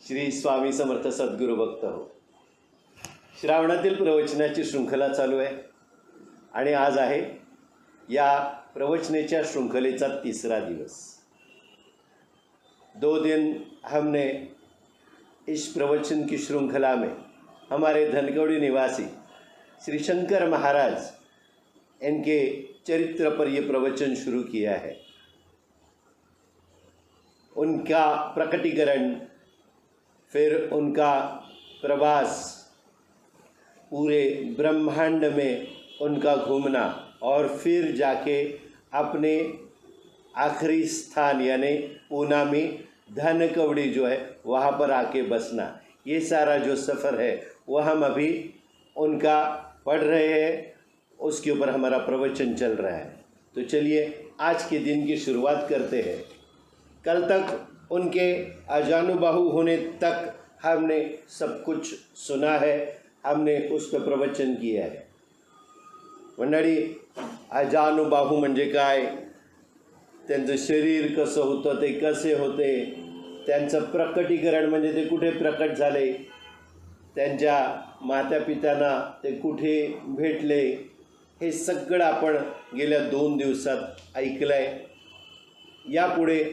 श्री स्वामी समर्थ सद्गुरू भक्त हो. श्रावणातील प्रवचनाची शृंखला चालू आहे आणि आज आहे या प्रवचनेच्या श्रृंखलेचा तीसरा दिवस. 2 दिन हमने इस प्रवचन की श्रृंखला में हमारे धनकवड़ी निवासी श्री शंकर महाराज इनके चरित्र पर ये प्रवचन शुरू किया है. उनका प्रकटीकरण, फिर उनका प्रवास, पूरे ब्रह्मांड में उनका घूमना और फिर जाके अपने आखिरी स्थान यानी पूना में धनकवड़ी जो है वहाँ पर आके बसना, ये सारा जो सफ़र है वह हम अभी उनका पढ़ रहे हैं. उसके ऊपर हमारा प्रवचन चल रहा है. तो चलिए आज के दिन की शुरुआत करते हैं. कल तक उनके अजानुबाहु होने तक हमने सब कुछ सुना है, हमने उस पर प्रवचन किया है. मंडळी, अजानुबाहु म्हणजे काय, त्यांचं शरीर कसं होतं, ते कसे होते, त्यांचं प्रकटीकरण म्हणजे ते कुठे प्रकट झाले, त्यांच्या मातापित्यांना ते कुठे भेटले, हे सगळं आपण गेल्या 2 दिवसात ऐकलं आहे. यापुढे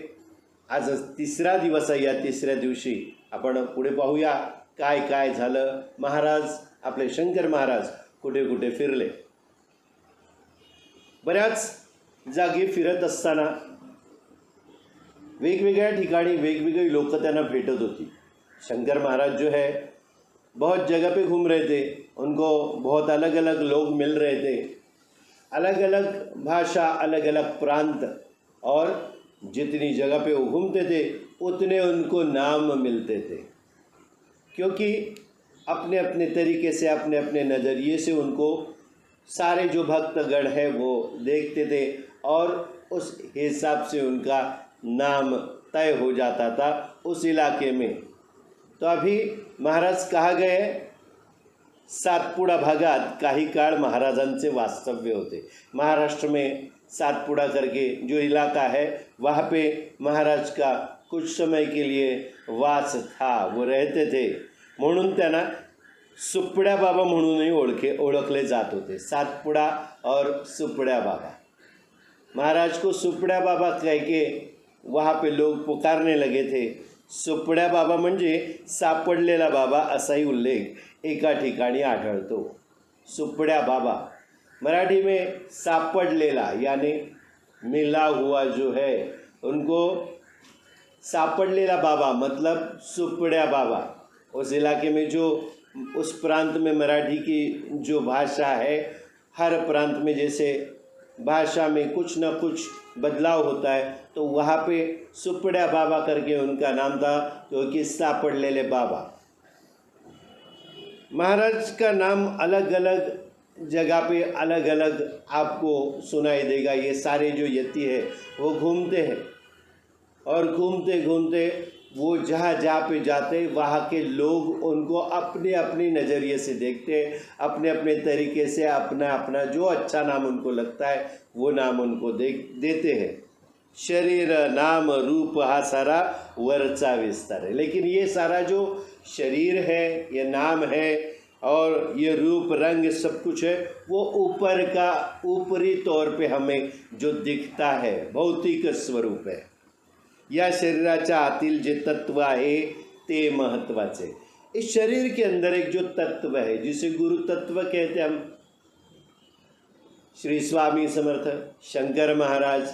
आज तिसरा दिवस आहे. या तिसऱ्या दिवशी आपण पुढे पाहूया काय काय झालं. महाराज आपले शंकर महाराज कुठे कुठे फिरले. बऱ्याच जागी फिरत असताना वेगवेगळ्या ठिकाणी वेगवेगळे लोक त्यांना भेटत होती. शंकर महाराज जो है बहुत जगह पे घूम रहे थे, उनको बहुत अलग अलग लोग मिल रहे थे, अलग अलग भाषा, अलग अलग प्रांत, और जितनी जगह पे वो घूमते थे उतने उनको नाम मिलते थे, क्योंकि अपने अपने तरीके से, अपने अपने नज़रिए से उनको सारे जो भक्तगण हैं वो देखते थे और उस हिसाब से उनका नाम तय हो जाता था उस इलाके में. तो अभी महाराज कहा गए सातपुडा भागात काही काळ महाराजांचे वास्तव्य होते. महाराष्ट्र में सातपुड़ा करके जो इलाका है वहाँ पे महाराज का कुछ समय के लिए वास था, वो रहते थे. म्हणून त्यांना सुपड्या बाबा म्हणूनही ओळखले जात होते. सातपुड़ा और सुपड्या बाबा. महाराज को सुपड्या बाबा कह के वहाँ पे लोग पुकारने लगे थे. सुपड्या बाबा म्हणजे सापडलेला बाबा असाही उल्लेख एका ठिकाणी आढळतो. सुपड्या बाबा मराठी में सापडलेला यानी मिला हुआ जो है, उनको सापडलेला बाबा मतलब सुपड्या बाबा. उस इलाके में जो उस प्रांत में मराठी की जो भाषा है, हर प्रांत में जैसे भाषा में कुछ न कुछ बदलाव होता है, तो वहाँ पे सुपड्या बाबा करके उनका नाम था, जो कि सापडलेले बाबा. महाराज का नाम अलग अलग जगह पे अलग अलग आपको सुनाई देगा. ये सारे जो यति है वो घूमते हैं और घूमते घूमते वो जहाँ जहाँ पे जाते वहाँ के लोग उनको अपने अपने नज़रिए से देखते, अपने अपने तरीके से अपना अपना जो अच्छा नाम उनको लगता है वो नाम उनको देते हैं. शरीर नाम रूप हा सारा वरचा विस्तार है. लेकिन ये सारा जो शरीर है, ये नाम है और ये रूप रंग सब कुछ है, वो ऊपर का ऊपरी तौर पे हमें जो दिखता है भौतिक स्वरूप है. या शरीराच्या आतील जे तत्व आहे ते महत्त्वाचे. इस शरीर के अंदर एक जो तत्व है जिसे गुरु तत्व कहते हम, श्री स्वामी समर्थ शंकर महाराज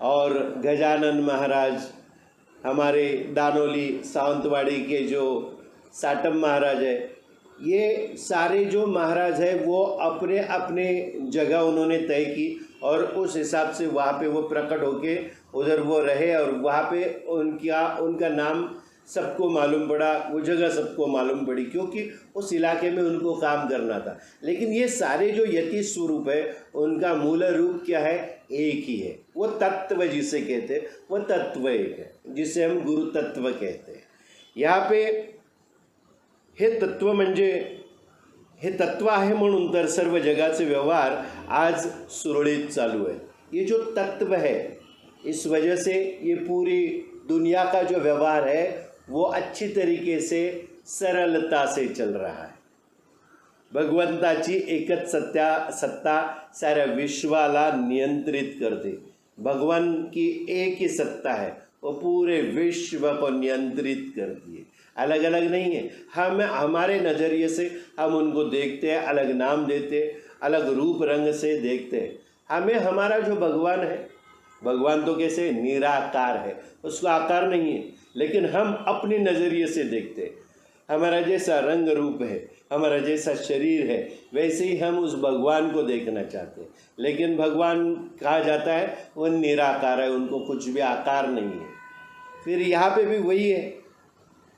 और गजानन महाराज, हमारे दानोली सावंतवाड़ी के जो साटम महाराज है, ये सारे जो महाराज हैं वो अपने अपने जगह उन्होंने तय की और उस हिसाब से वहाँ पे वो प्रकट होके उधर वो रहे और वहाँ पे उनका नाम सबको मालूम पड़ा, वो जगह सबको मालूम पड़ी, क्योंकि उस इलाके में उनको काम करना था. लेकिन ये सारे जो यति स्वरूप है उनका मूल रूप क्या है? एक ही है. वो तत्व जिसे कहते हैं वो तत्व एक है, जिसे हम गुरु तत्व कहते हैं. यहाँ पे हे तत्व म्हणजे हे तत्व आहे म्हणून तर सर्व जगाचे व्यवहार आज सुरळीत चालू आहेत. ये जो तत्व है, इस वजह से ये पूरी दुनिया का जो व्यवहार है वो अच्छी तरीके से सरलता से चल रहा है। भगवंताची एकच सत्ता साऱ्या विश्वाला नियंत्रित करते। भगवान की एक ही सत्ता है, वो पूरे विश्व को नियंत्रित करती है, अलग अलग नहीं है। हम हमारे नज़रिए से हम उनको देखते हैं, अलग नाम देते, अलग रूप रंग से देखते हैं। हमें हमारा जो भगवान है, भगवान तो कैसे निराकार है, उसका आकार नहीं है, लेकिन हम अपने नज़रिए से देखते हैं। हमारा जैसा रंग रूप है, हमारा जैसा शरीर है, वैसे ही हम उस भगवान को देखना चाहते हैं। लेकिन भगवान कहा जाता है वो निराकार है, उनको कुछ भी आकार नहीं है। फिर यहाँ पे भी वही है।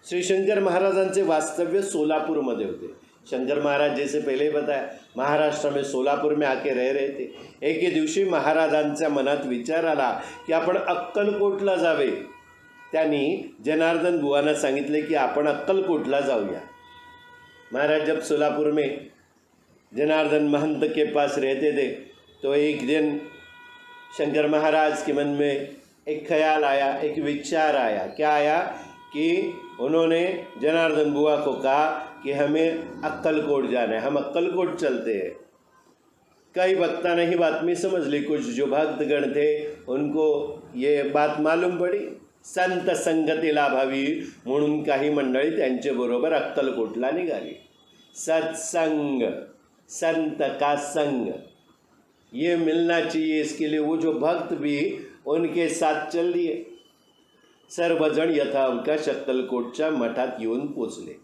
श्री शंकर महाराजांचे वास्तव्य सोलापूरमध्ये होते। शंकर महाराज जैसे पहले ही बताया, महाराष्ट्र में सोलापूर में आके रह रहे थे। एके दिवशी महाराजांच्या मनात विचार आला की आपण अक्कलकोटला जावे। त्यांनी जनार्दन बुवांना सांगितले की आपण अक्कलकोटला जाऊया। महाराज जब सोलापुर में जनार्दन महंत के पास रहते थे, तो एक दिन शंकर महाराज के मन में एक ख्याल आया, एक विचार आया। क्या आया कि उन्होंने जनार्दन बुआ को कहा कि हमें अक्कलकोट जाना है, हम अक्कलकोट चलते हैं। कई भक्ता ने ही बातमी समझ ली, कुछ जो भक्तगण थे उनको ये बात मालूम पड़ी। संत संगती लाभावी म्हणून काही मंडळी त्यांच्याबरोबर अक्कलकोटला निघाली। सत्संग, संत का संग ये मिलना चाहिए, इसके लिए वो जो भक्त भी उनके साथ चल दिए। सर्वजण यथावकाश अक्कलकोटच्या मठात येऊन पोचले।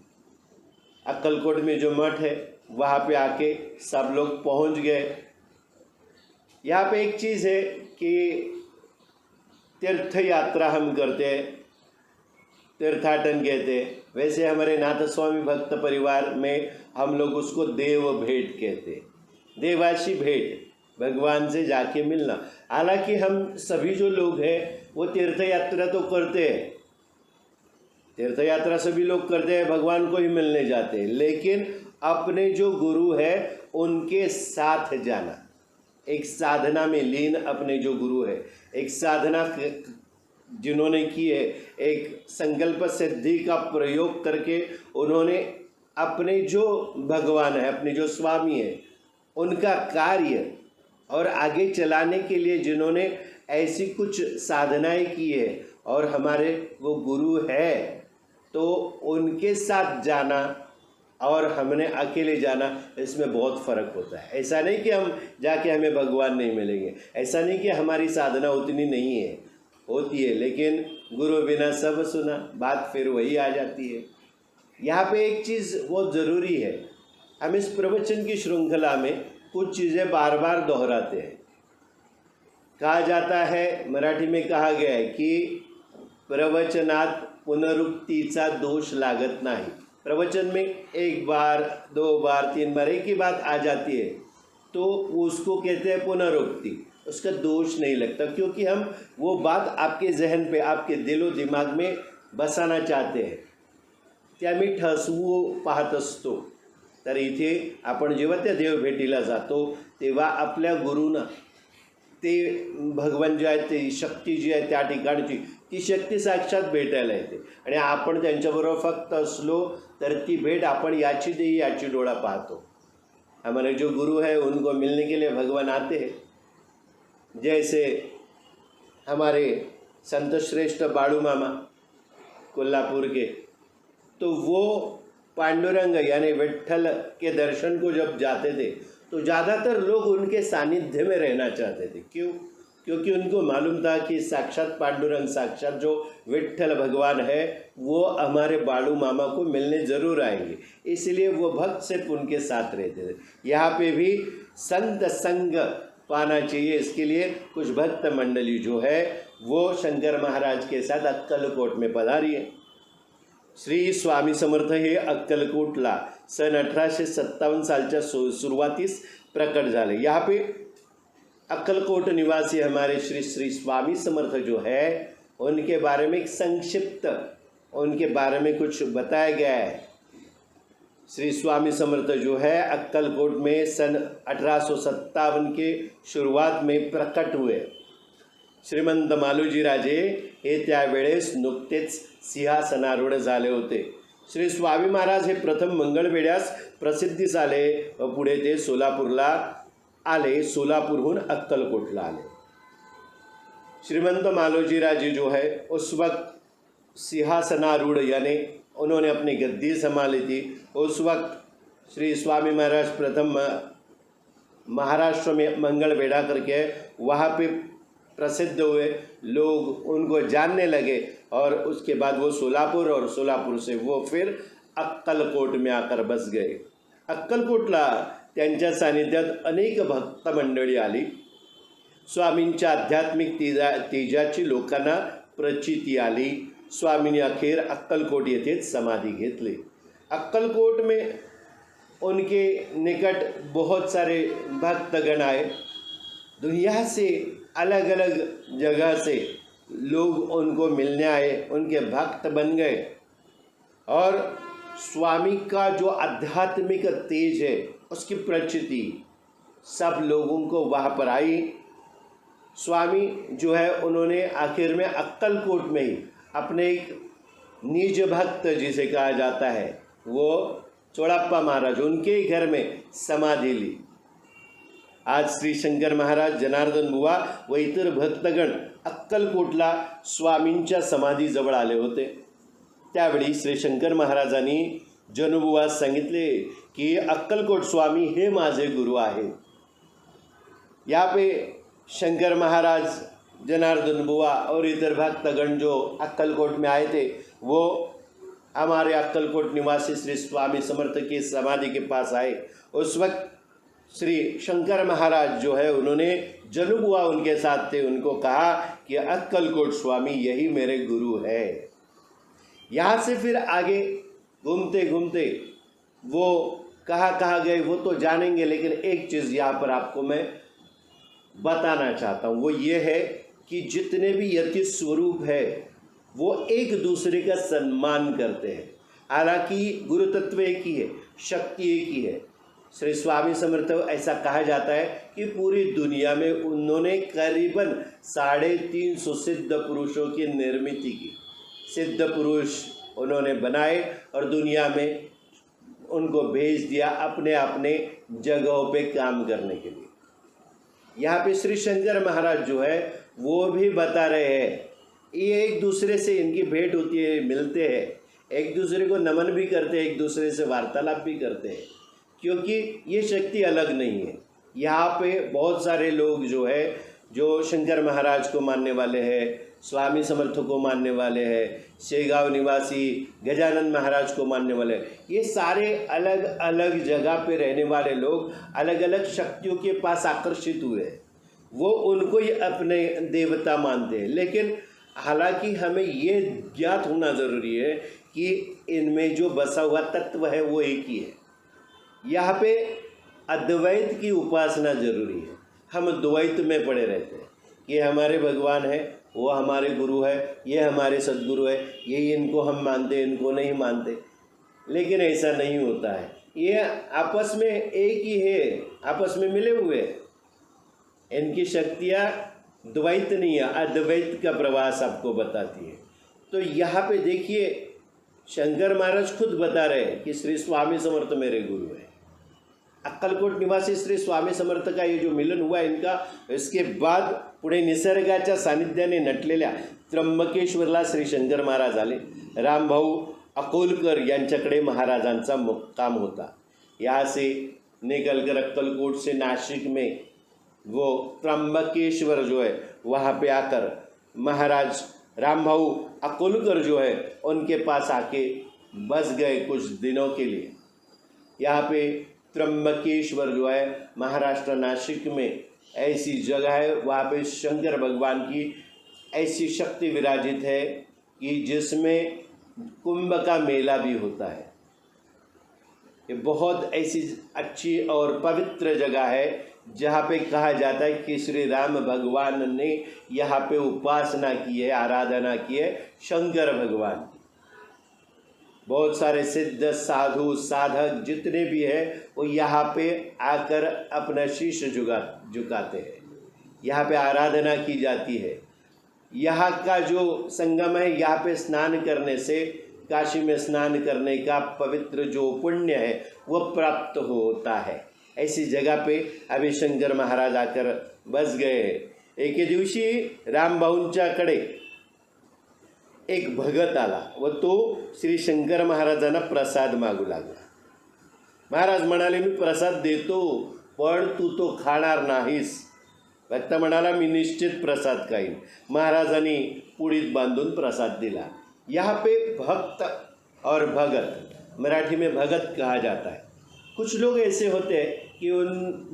अक्कलकोट में जो मठ है वहाँ पे आके सब लोग पहुँच गए। यहाँ पे एक चीज़ है कि तीर्थ यात्रा हम करते हैं, तीर्थाटन कहते हैं। वैसे हमारे नाथ स्वामी भक्त परिवार में हम लोग उसको देव भेंट कहते हैं। देवाशी भेंट, भगवान से जाके मिलना। हालांकि हम सभी जो लोग हैं वो तीर्थ यात्रा तो करते हैं, तीर्थ यात्रा सभी लोग करते हैं, भगवान को ही मिलने जाते हैं। लेकिन अपने जो गुरु है उनके साथ जाना, एक साधना में लीन अपने जो गुरु है, एक साधना जिन्होंने की है, एक संकल्प सिद्धि का प्रयोग करके उन्होंने अपने जो भगवान है, अपने जो स्वामी है, उनका कार्य और आगे चलाने के लिए जिन्होंने ऐसी कुछ साधनाएं की है और हमारे वो गुरु है, तो उनके साथ जाना और हमने अकेले जाना, इसमें बहुत फ़र्क होता है। ऐसा नहीं कि हम जाके हमें भगवान नहीं मिलेंगे, ऐसा नहीं कि हमारी साधना उतनी नहीं है, होती है, लेकिन गुरु बिना सब सुना, बात फिर वही आ जाती है। यहाँ पे एक चीज़ बहुत ज़रूरी है, हम इस प्रवचन की श्रृंखला में कुछ चीज़ें बार बार दोहराते हैं। कहा जाता है, मराठी में कहा गया है कि प्रवचनात पुनरुक्तीचा दोष लागत नाही। प्रवचन में एक बार, दो बार, तीन बार एक ही बात आ जाती है तो उसको कहते हैं पुनरुक्ति, उसका दोष नहीं लगता, क्योंकि हम वो बात आपके जहन पे, आपके दिलो दिमाग में बसाना चाहते हैं। ते आम्ही ठसवू पाहत असतो। तर इथे आपण जेव्हा त्या देवभेटीला जातो तेव्हा आपल्या गुरुना ते भगवान जे आहे, ते शक्ती जी आहे त्या ठिकाणची, ती शक्ती साक्षात भेटायला येते आणि आपण त्यांच्याबरोबर फक्त असलो तर ती भेट आपण याची देही याची डोळा पाहतो। हमारे जो गुरु है उनको मिलने के लिए भगवान आते हैं। जैसे हमारे संत श्रेष्ठ बाळू मामा कोल्हापुर के, तो वो पांडुरंग यानी विट्ठल के दर्शन को जब जाते थे तो ज़्यादातर लोग उनके सानिध्य में रहना चाहते थे। क्यों? क्योंकि उनको मालूम था कि साक्षात पांडुरंग, साक्षात जो विट्ठल भगवान है वो हमारे बाळू मामा को मिलने ज़रूर आएंगे, इसलिए वो भक्त सिर्फ उनके साथ रहते थे। यहाँ पे भी संत संग पाना चाहिए, इसके लिए कुछ भक्त मंडली जो है वो शंकर महाराज के साथ अक्कलकोट में पधारी है। श्री स्वामी समर्थ हे अक्कलकोटला सन 1857 सालच्या सुरुवातीस प्रकट झाले। यहाँ पे अक्कलकोट निवासी हमारे श्री श्री स्वामी समर्थ जो है उनके बारे में एक संक्षिप्त, उनके बारे में कुछ बताया गया है। श्री स्वामी समर्थ जो है अक्कलकोट में सन 1857 के शुरुआत में प्रकट हुए। श्रीमंत मालोजीराजे हे त्यावेळेस नुकतेच सिंहासनारूढ झाले होते. श्री स्वामी महाराज हे प्रथम मंगळवेढ्यास प्रसिद्धीस आले व पुढे ते सोलापूरला आले, सोलापुरहून अक्कलकोटला आले. श्रीमंत मालोजीराजे जो है उस वक्त सिंहासनारूढ़ यानी उन्होंने अपनी गद्दी संभाली थी. उस वक्त श्री स्वामी महाराज प्रथम महाराष्ट्र में मंगलवेढ़ा करके वहाँ पे प्रसिद्ध हुए, लोग उनको जानने लगे और उसके बाद वो सोलापुर और सोलापुर से वो फिर अक्कलकोट में आकर बस गए. अक्कलकोटला त्यांच्या सानिध्यात अनेक भक्त मंडळी आली. स्वामींच्या आध्यात्मिक तेजाची लोकांना प्रचिती आली. स्वामींनी अखेर अक्कलकोट येथेच समाधी घेतली. अक्कलकोट में उनके निकट बहुत सारे भक्तगण आए. दुनिया से अलग अलग जगह से लोग उनको मिलने आए, उनके भक्त बन गए और स्वामी का जो आध्यात्मिक तेज है उसकी प्रचिति सब लोगों को वहाँ पर आई. स्वामी जो है उन्होंने आखिर में अक्कलकोट में ही अपने एक निज भक्त जिसे कहा जाता है वो चोड़प्पा महाराज उनके ही घर में समाधी ली. आज श्री शंकर महाराज, जनार्दन बुवा व इतर भक्तगण अक्कलकोटला स्वामींच्या समाधीजवळ आले होते. त्यावेळी श्री शंकर महाराजांनी जनुबुवास सांगितले की अक्कलकोट स्वामी हे माझे गुरु आहेत. यहाँ पे शंकर महाराज, जनार्दन बुआ और इतर भक्तगण जो अक्कलकोट में आए थे वो हमारे अक्कलकोट निवासी श्री स्वामी समर्थ की समाधि के पास आए. उस वक्त श्री शंकर महाराज जो है उन्होंने जनु बुआ उनके साथ थे, उनको कहा कि अक्कलकोट स्वामी यही मेरे गुरु है. यहाँ से फिर आगे घूमते घूमते वो कहाँ गए वो तो जानेंगे, लेकिन एक चीज़ यहाँ पर आपको मैं बताना चाहता हूँ वो ये है कि जितने भी यति स्वरूप है वो एक दूसरे का सम्मान करते हैं. हालांकि गुरु तत्व एक ही है, शक्ति एक ही है. श्री स्वामी समर्थ ऐसा कहा जाता है कि पूरी दुनिया में उन्होंने करीबन 350 सिद्ध पुरुषों की निर्मित की. सिद्ध पुरुष उन्होंने बनाए और दुनिया में उनको भेज दिया अपने अपने जगहों पे काम करने के लिए. यहाँ पे श्री शंकर महाराज जो है वो भी बता रहे हैं, ये एक दूसरे से इनकी भेंट होती है, मिलते हैं, एक दूसरे को नमन भी करते हैं, एक दूसरे से वार्तालाप भी करते हैं, क्योंकि ये शक्ति अलग नहीं है. यहाँ पे बहुत सारे लोग जो है जो शंकर महाराज को मानने वाले हैं, स्वामी समर्थ को मानने वाले हैं, शेगांव निवासी गजानन महाराज को मानने वाले हैं, ये सारे अलग अलग जगह पे रहने वाले लोग अलग अलग शक्तियों के पास आकर्षित हुए. वो उनको ही अपने देवता मानते हैं. लेकिन हालांकि हमें ये ज्ञात होना ज़रूरी है कि इनमें जो बसा हुआ तत्व है वो एक ही है. यहाँ पे अद्वैत की उपासना जरूरी है. हम द्वैत में पड़े रहते हैं कि हमारे भगवान है, वो हमारे गुरु है, ये हमारे सद्गुरु है, ये इनको हम मानते इनको नहीं मानते. लेकिन ऐसा नहीं होता है. ये आपस में एक ही है, आपस में मिले हुए हैं. इनकी शक्तियाँ द्वैत नहीं है, अद्वैत का प्रवास आपको बताती है. तो यहाँ पे देखिए शंकर महाराज खुद बता रहे हैं कि श्री स्वामी समर्थ मेरे गुरु है. अक्कलकोट निवासी श्री स्वामी समर्थ का ये जो मिलन हुआ इनका, इसके बाद पुढे निसर्गाच्या सानिध्याने नटलेल्या त्र्यंबकेश्वरला श्री शंकर महाराज आले. रामभाऊ अकोलकर यांच्याकडे महाराजांचा मुक्काम होता. यहाँ से निकलकर अक्कलकोट से नासिक में वो त्र्यंबकेश्वर जो है वहाँ पे आकर महाराज रामभाऊ अकोलकर जो है उनके पास आके बस गए कुछ दिनों के लिए. यहाँ पे त्र्यंबकेश्वर जो है महाराष्ट्र नासिक में ऐसी जगह है, वहाँ पे शंकर भगवान की ऐसी शक्ति विराजित है कि जिसमें कुंभ का मेला भी होता है. ये बहुत ऐसी अच्छी और पवित्र जगह है जहाँ पे कहा जाता है कि श्री राम भगवान ने यहाँ पे उपासना की है, आराधना की है शंकर भगवान की. बहुत सारे सिद्ध साधु साधक जितने भी हैं वो यहाँ पे आकर अपना शीश झुकाते हैं. यहाँ पे आराधना की जाती है. यहाँ का जो संगम है, यहाँ पे स्नान करने से काशी में स्नान करने का पवित्र जो पुण्य है वो प्राप्त होता है। ऐसी जगह पे अभी शंकर महाराज आकर बस गए। एके दिवशी रामभाऊंच्याकडे एक भगत आला व तो श्री शंकर महाराजांना प्रसाद मागू लागला। महाराज म्हणाले, मी प्रसाद देतो पण तू तो खाणार नाहीस। भक्त म्हणाला, मी निश्चित प्रसाद खाईन। महाराजांनी पुडीत बांधून प्रसाद दिला। यहाँ पे भक्त और भगत, मराठी में भगत कहा जाता है। कुछ लोग ऐसे होते हैं कि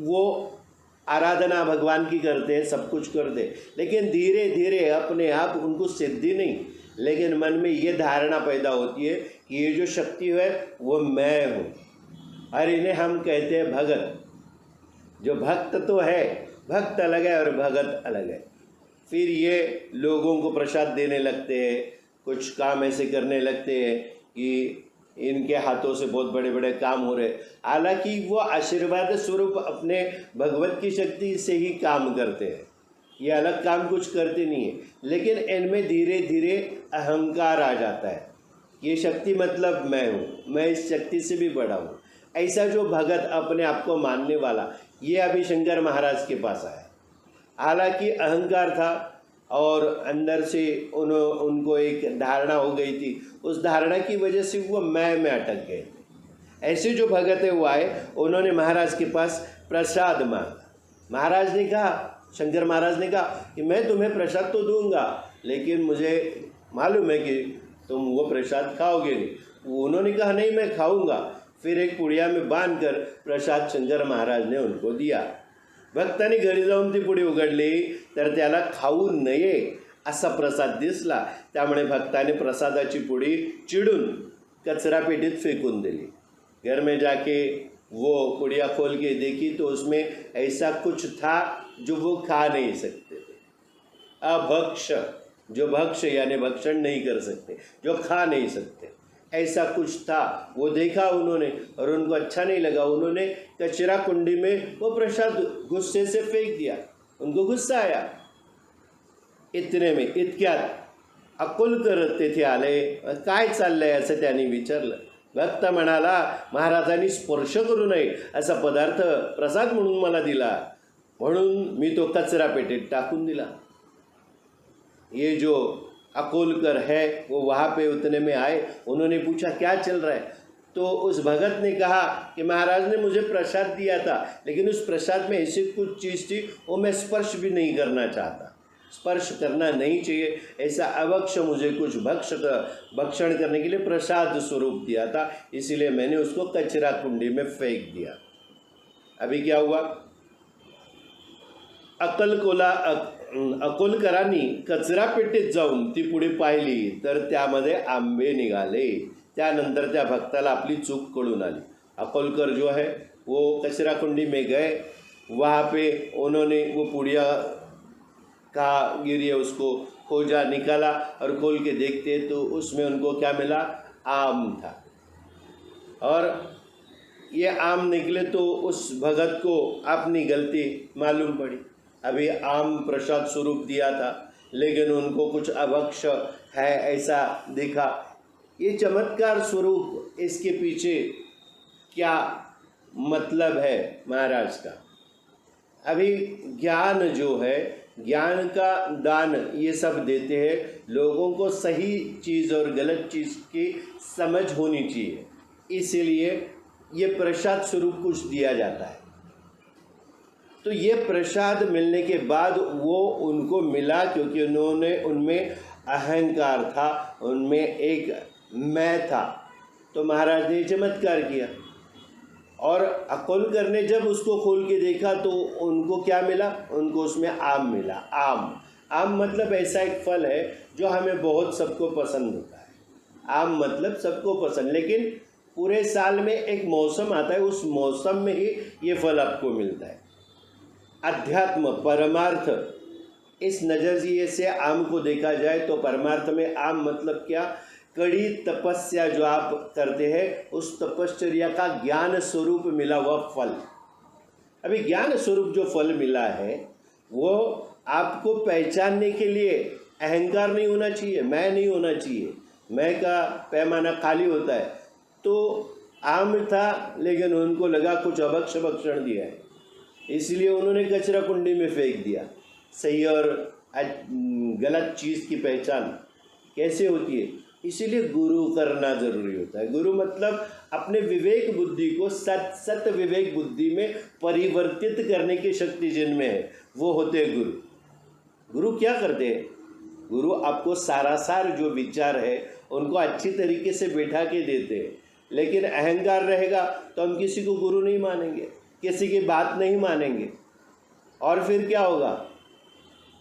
वो आराधना भगवान की करते हैं, सब कुछ करते हैं, लेकिन धीरे धीरे अपने आप उनको सिद्धि नहीं, लेकिन मन में ये धारणा पैदा होती है कि ये जो शक्ति है वो मैं हूँ, और इन्हें हम कहते हैं भगत। जो भक्त तो है, भक्त अलग है और भगत अलग है। फिर ये लोगों को प्रसाद देने लगते हैं, कुछ काम ऐसे करने लगते हैं कि इनके हाथों से बहुत बड़े बड़े काम हो रहे। हालांकि वो आशीर्वाद स्वरूप अपने भगवत की शक्ति से ही काम करते हैं, ये अलग काम कुछ करते नहीं है, लेकिन इनमें धीरे धीरे अहंकार आ जाता है। ये शक्ति मतलब मैं हूँ, मैं इस शक्ति से भी बड़ा हूँ। ऐसा जो भगत अपने आप को मानने वाला, ये अभी शंकर महाराज के पास आया। हालांकि अहंकार था और अंदर से उनको एक धारणा हो गई थी, उस धारणा की वजह से वो मैं में अटक गए थे। ऐसे जो भगत है वो आए, उन्होंने महाराज के पास प्रसाद मांगा। महाराज ने कहा, शंकर महाराज ने कहा कि मैं तुम्हें प्रसाद तो दूंगा, लेकिन मुझे मालूम है कि तुम वो प्रसाद खाओगे नहीं। उन्होंने कहा, नहीं मैं खाऊंगा। फिर एक पुड़िया में बांधकर प्रसाद शंकर महाराज ने उनको दिया। भक्तांनी घरी जाऊन ती पुडी उघडली तर त्याला खाऊ नये असा प्रसाद दिसला, त्यामुळे भक्ताने प्रसादाची पुडी चिडून कचरा पेटीत फेकून दिली। घर में जाके वो पुड़िया खोल के देखी तो उसमें ऐसा कुछ था जो वो खा नहीं सकते थे। अभक्ष, जो भक्ष यानी भक्षण नहीं कर सकते, जो खा नहीं सकते, ऐसा कुछ था। वो देखा उन्होंने और उनको अच्छा नहीं लगा। उन्होंने कचरा कुंडी में वो प्रसाद गुस्से से फेंक दिया। उनको गुस्सा आया। इतने में इतक्यात अकोलकर तेथे आले। काय चाललंय असं त्यांनी विचारलं। भक्त म्हणाला, महाराजांनी स्पर्श करू नये असा पदार्थ प्रसाद म्हणून मला दिला, म्हणून मी तो कचरा पेटीत टाकून दिला। ये जो अकोलकर है वो वहाँ पे उतने में आए। उन्होंने पूछा क्या चल रहा है, तो उस भगत ने कहा कि महाराज ने मुझे प्रसाद दिया था, लेकिन उस प्रसाद में ऐसी कुछ चीज़ थी वो मैं स्पर्श भी नहीं करना चाहता, स्पर्श करना नहीं चाहिए। ऐसा अवक्ष मुझे कुछ भक्षण करने के लिए प्रसाद स्वरूप दिया था, इसीलिए मैंने उसको कचरा कुंडी में फेंक दिया। अभी क्या हुआ, अकोलकरांनी कचरा पेटीत जाऊन ती पुढे पाहिली तर त्यामध्ये आंबे निघाले। त्यानंतर त्या भक्ताला आपली चूक कळून आली। अकोलकर जो है वो कचरा कुंडी में गए, वहाँ पे उन्होंने वो पुड़िया का गिरी है उसको खोजा, निकाला और खोल के देखते तो उसमें उनको क्या मिला, आम था। और ये आम निकले तो उस भगत को अपनी गलती मालूम पड़ी। अभी आम प्रसाद स्वरूप दिया था, लेकिन उनको कुछ अभक्ष है ऐसा दिखा। ये चमत्कार स्वरूप, इसके पीछे क्या मतलब है महाराज का। अभी ज्ञान जो है, ज्ञान का दान ये सब देते हैं, लोगों को सही चीज़ और गलत चीज़ की समझ होनी चाहिए, इसीलिए ये प्रसाद स्वरूप कुछ दिया जाता है। तो ये प्रसाद मिलने के बाद वो उनको मिला क्योंकि उनमें अहंकार था, उनमें एक मैं था। तो महाराज ने चमत्कार किया और अकोलकर ने जब उसको खोल के देखा तो उनको क्या मिला, उनको उसमें आम मिला। आम मतलब ऐसा एक फल है जो हमें बहुत सबको पसंद होता है। आम मतलब सबको पसंद, लेकिन पूरे साल में एक मौसम आता है, उस मौसम में ही ये फल आपको मिलता है। अध्यात्म, परमार्थ, इस नज़रिए से आम को देखा जाए तो परमार्थ में आम मतलब क्या, कड़ी तपस्या जो आप करते हैं उस तपश्चर्या का ज्ञान स्वरूप मिला हुआ फल। अभी ज्ञान स्वरूप जो फल मिला है वो आपको पहचानने के लिए अहंकार नहीं होना चाहिए, मैं नहीं होना चाहिए, मैं का पैमाना खाली होता है। तो आम था, लेकिन उनको लगा कुछ अभक्ष भक्षण दिया है, इसलिए उन्होंने कचरा कुंडी में फेंक दिया। सही और गलत चीज़ की पहचान कैसे होती है? इसीलिए गुरु करना जरूरी होता है। गुरु मतलब अपने विवेक बुद्धि को सत विवेक बुद्धि में परिवर्तित करने की शक्ति जिनमें है, वो होते हैं गुरु। गुरु क्या करते हैं? गुरु आपको सारासार जो विचार है उनको अच्छी तरीके से बैठा के देते हैं। लेकिन अहंकार रहेगा तो हम किसी को गुरु नहीं मानेंगे, किसी की बात नहीं मानेंगे, और फिर क्या होगा?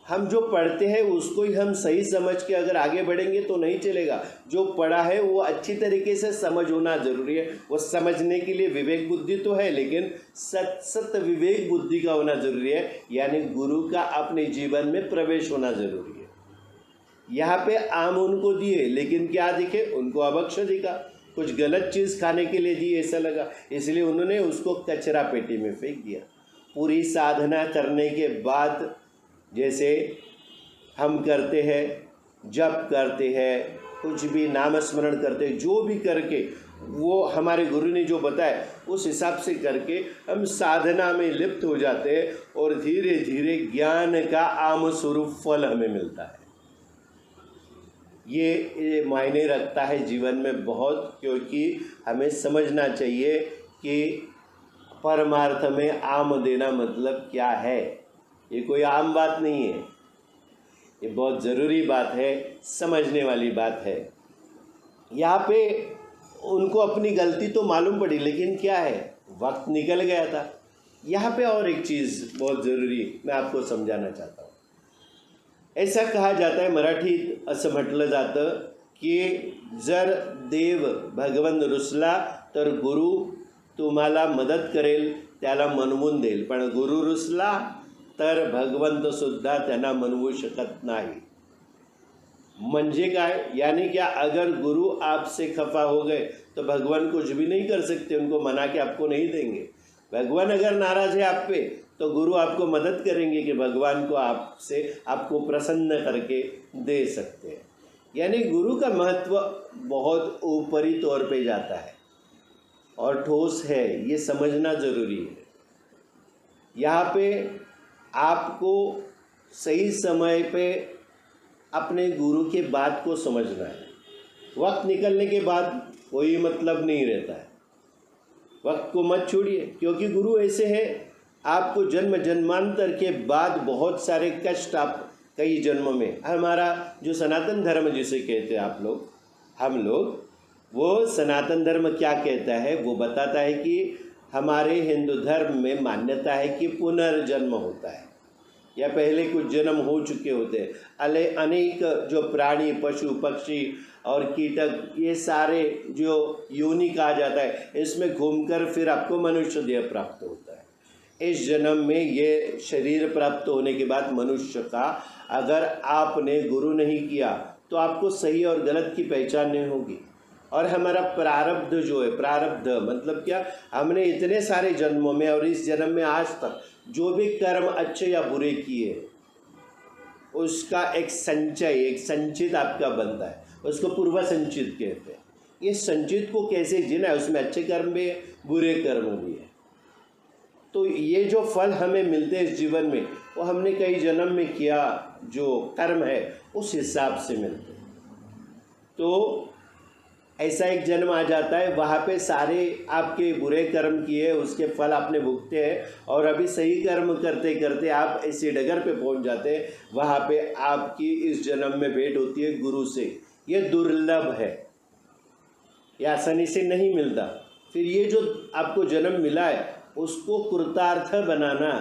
हम जो पढ़ते हैं उसको ही हम सही समझ के अगर आगे बढ़ेंगे तो नहीं चलेगा। जो पढ़ा है वो अच्छी तरीके से समझ होना जरूरी है। वो समझने के लिए विवेक बुद्धि तो है, लेकिन सत विवेक बुद्धि का होना जरूरी है, यानी गुरु का अपने जीवन में प्रवेश होना जरूरी है। यहाँ पे आम उनको दिए, लेकिन क्या दिखे? उनको अभक्ष दिखा, कुछ गलत चीज़ खाने के लिए दी ऐसा लगा, इसलिए उन्होंने उसको कचरा पेटी में फेंक दिया। पूरी साधना करने के बाद जैसे हम करते हैं, जप करते हैं, कुछ भी नाम स्मरण करते हैं, जो भी करके वो हमारे गुरु ने जो बताया उस हिसाब से करके हम साधना में लिप्त हो जाते हैं, और धीरे धीरे ज्ञान का आम स्वरूप फल हमें मिलता है। ये मायने रखता है जीवन में बहुत, क्योंकि हमें समझना चाहिए कि परमार्थ में आम देना मतलब क्या है। ये कोई आम बात नहीं है, ये बहुत ज़रूरी बात है, समझने वाली बात है। यहाँ पे उनको अपनी गलती तो मालूम पड़ी, लेकिन क्या है, वक्त निकल गया था। यहाँ पे और एक चीज़ बहुत ज़रूरी मैं आपको समझाना चाहता हूँ। ऐसा कहा जाता है, मराठीत असं म्हटलं जातं की जर देव भगवन रुसला तर गुरु तुम्हाला मदत करेल, त्याला मनवून देईल, पण गुरु रुसला तर भगवंत सुद्धा त्यांना मनवू शकत नाही। म्हणजे काय? यानी क्या, अगर गुरु आपसे खफा हो गए तो भगवान कुछ भी नहीं कर सकते, उनको मना के आपको नहीं देंगे। भगवान अगर नाराज है आप पे तो गुरु आपको मदद करेंगे कि भगवान को आपसे आपको प्रसन्न करके दे सकते हैं। यानी गुरु का महत्व बहुत ऊपरी तौर पे जाता है और ठोस है, ये समझना ज़रूरी है। यहाँ पे आपको सही समय पे अपने गुरु के बात को समझना है। वक्त निकलने के बाद कोई मतलब नहीं रहता है, वक्त को मत छोड़िए, क्योंकि गुरु ऐसे है आपको जन्म जन्मांतर के बाद बहुत सारे कष्ट आप कई जन्मों में, हमारा जो सनातन धर्म जिसे कहते हैं आप लोग, हम लोग, वो सनातन धर्म क्या कहता है? वो बताता है कि हमारे हिंदू धर्म में मान्यता है कि पुनर्जन्म होता है, या पहले कुछ जन्म हो चुके होते हैं। अनेक जो प्राणी, पशु, पक्षी और कीटक, ये सारे जो योनि कहा जाता है, इसमें घूमकर फिर आपको मनुष्य देह प्राप्त होता है। इस जन्म में ये शरीर प्राप्त होने के बाद मनुष्य का अगर आपने गुरु नहीं किया तो आपको सही और गलत की पहचान नहीं होगी। और हमारा प्रारब्ध जो है, प्रारब्ध मतलब क्या, हमने इतने सारे जन्मों में और इस जन्म में आज तक जो भी कर्म अच्छे या बुरे किए, उसका एक संचय, एक संचित आपका बनता है, उसको पूर्व संचित कहते हैं। ये संचित को कैसे जीना है, उसमें अच्छे कर्म भी है, बुरे कर्म भी है। तो ये जो फल हमें मिलते हैं इस जीवन में, वो हमने कई जन्म में किया जो कर्म है उस हिसाब से मिलते हैं। तो ऐसा एक जन्म आ जाता है, वहाँ पे सारे आपके बुरे कर्म किए उसके फल आपने भुगते हैं, और अभी सही कर्म करते करते आप ऐसी डगर पे पहुँच जाते हैं, वहाँ पे आपकी इस जन्म में भेंट होती है गुरु से। ये दुर्लभ है, ये आसानी से नहीं मिलता। फिर ये जो आपको जन्म मिला है उसको कृतार्थ बनाना,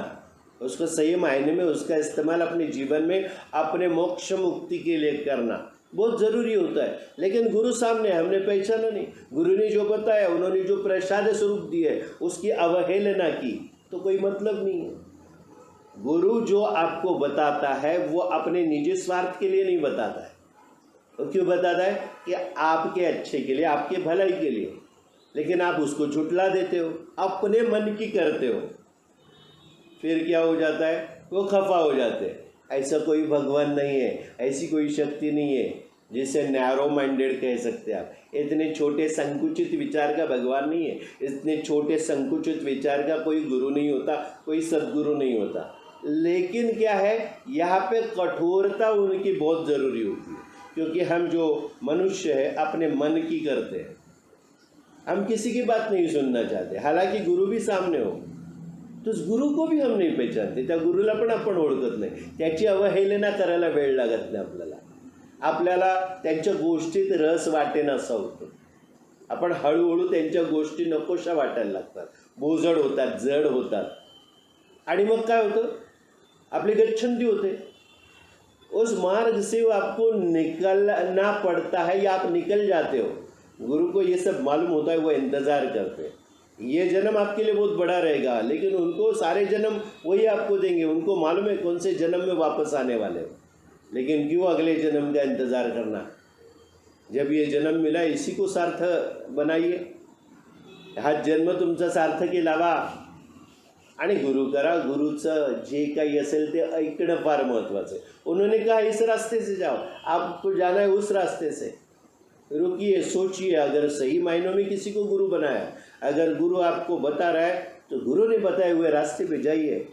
उसको सही मायने में उसका इस्तेमाल अपने जीवन में अपने मोक्ष मुक्ति के लिए करना बहुत ज़रूरी होता है। लेकिन गुरु सामने हमने पहचाना नहीं, गुरु ने जो बताया, उन्होंने जो प्रसाद स्वरूप दिए उसकी अवहेलना की तो कोई मतलब नहीं है। गुरु जो आपको बताता है वो अपने निजी स्वार्थ के लिए नहीं बताता है, तो क्यों बताता है? कि आपके अच्छे के लिए, आपके भलाई के लिए। लेकिन आप उसको झुठला देते हो, अपने मन की करते हो, फिर क्या हो जाता है? वो खफा हो जाते हैं। ऐसा कोई भगवान नहीं है, ऐसी कोई शक्ति नहीं है जिसे नैरो माइंडेड कह सकते आप। इतने छोटे संकुचित विचार का भगवान नहीं है, इतने छोटे संकुचित विचार का कोई गुरु नहीं होता, कोई सद्गुरु नहीं होता। लेकिन क्या है, यहाँ पे कठोरता उनकी बहुत ज़रूरी होती है, क्योंकि हम जो मनुष्य है अपने मन की करते हैं, हम किसी की बात नहीं सुनना चाहते। हालांकि गुरु भी सामने हो तो उस गुरु को भी हम नहीं पहचानते, त्या गुरुला पण आपण ओळखत नाही, त्याची अवहेलना करायला वेळ लागत नाही आपल्याला, आपल्याला त्यांच्या गोष्टीत रस वाटेनासा होतो। आपण हळूहळू त्यांच्या गोष्टी नकोशा वाटायला लागतात, बोजड होतात, जड होतात, आणि मग काय होतं, आपली गच्छंती होते। उस मार्ग से आपको निकलना पड़ता है या आप निकल जाते हो। गुरु को ये सब मालूम होता है, वो इंतज़ार करते हैं। ये जन्म आपके लिए बहुत बड़ा रहेगा, लेकिन उनको सारे जन्म वही आपको देंगे, उनको मालूम है कौन से जन्म में वापस आने वाले हो। लेकिन क्यों अगले जन्म का इंतज़ार करना, जब ये जन्म मिला इसी को सार्थक बनाइए। हा जन्म तुमचा सार्थकी लावा आणि गुरु करा। गुरुचं जे काही असेल ते ऐकणं फार महत्त्वाचं आहे। उन्होंने कहा इस रास्ते से जाओ, आपको जाना है उस रास्ते से, रुकिए, सोचिए। अगर सही मायनों में किसी को गुरु बनाया, अगर गुरु आपको बता रहा है तो गुरु ने बताए हुए रास्ते पे जाइए,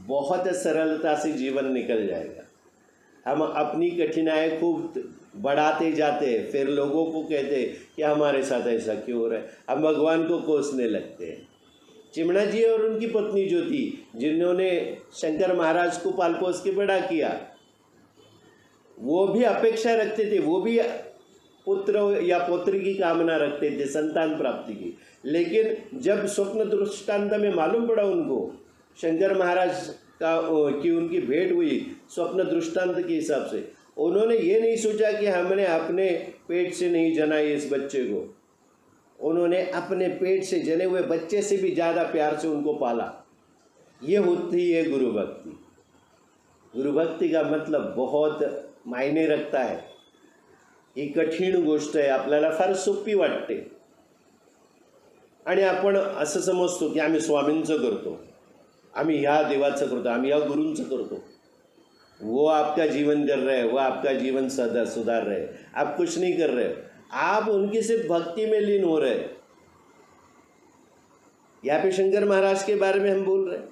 बहुत सरलता से जीवन निकल जाएगा। हम अपनी कठिनाई खूब बढ़ाते जाते हैं, फिर लोगों को कहते हैं कि हमारे साथ ऐसा क्यों हो रहा है, हम भगवान को कोसने लगते हैं। चिमणा जी और उनकी पत्नी जो थी, जिन्होंने शंकर महाराज को पाल पोस के बड़ा किया, वो भी अपेक्षा रखते थे, वो भी पुत्र या पुत्री की कामना रखते थे, संतान प्राप्ति की। लेकिन जब स्वप्न दृष्टांत में मालूम पड़ा उनको शंकर महाराज का कि उनकी भेंट हुई स्वप्न दृष्टांत के हिसाब से, उन्होंने ये नहीं सोचा कि हमने अपने पेट से नहीं जना इस बच्चे को, उन्होंने अपने पेट से जने हुए बच्चे से भी ज़्यादा प्यार से उनको पाला। ये होती है गुरु भक्ति। गुरु भक्ति का मतलब बहुत मायने रखता है। ही कठीण गोष्ट आहे, आपल्याला फार सोपी वाटते आणि आपण असं समजतो की आम्ही स्वामींचं करतो, आम्ही ह्या देवाचं करतो, आम्ही ह्या गुरूंचं करतो। वो आपका जीवन कर रहे हैं, वो आपका जीवन सुधार रहे हैं, आप कुछ नहीं कर रहे हो, आप उनकी सिर्फ भक्ति में लीन हो रहे हैं। यहाँ पे शंकर महाराज के बारे में हम बोल रहे हैं।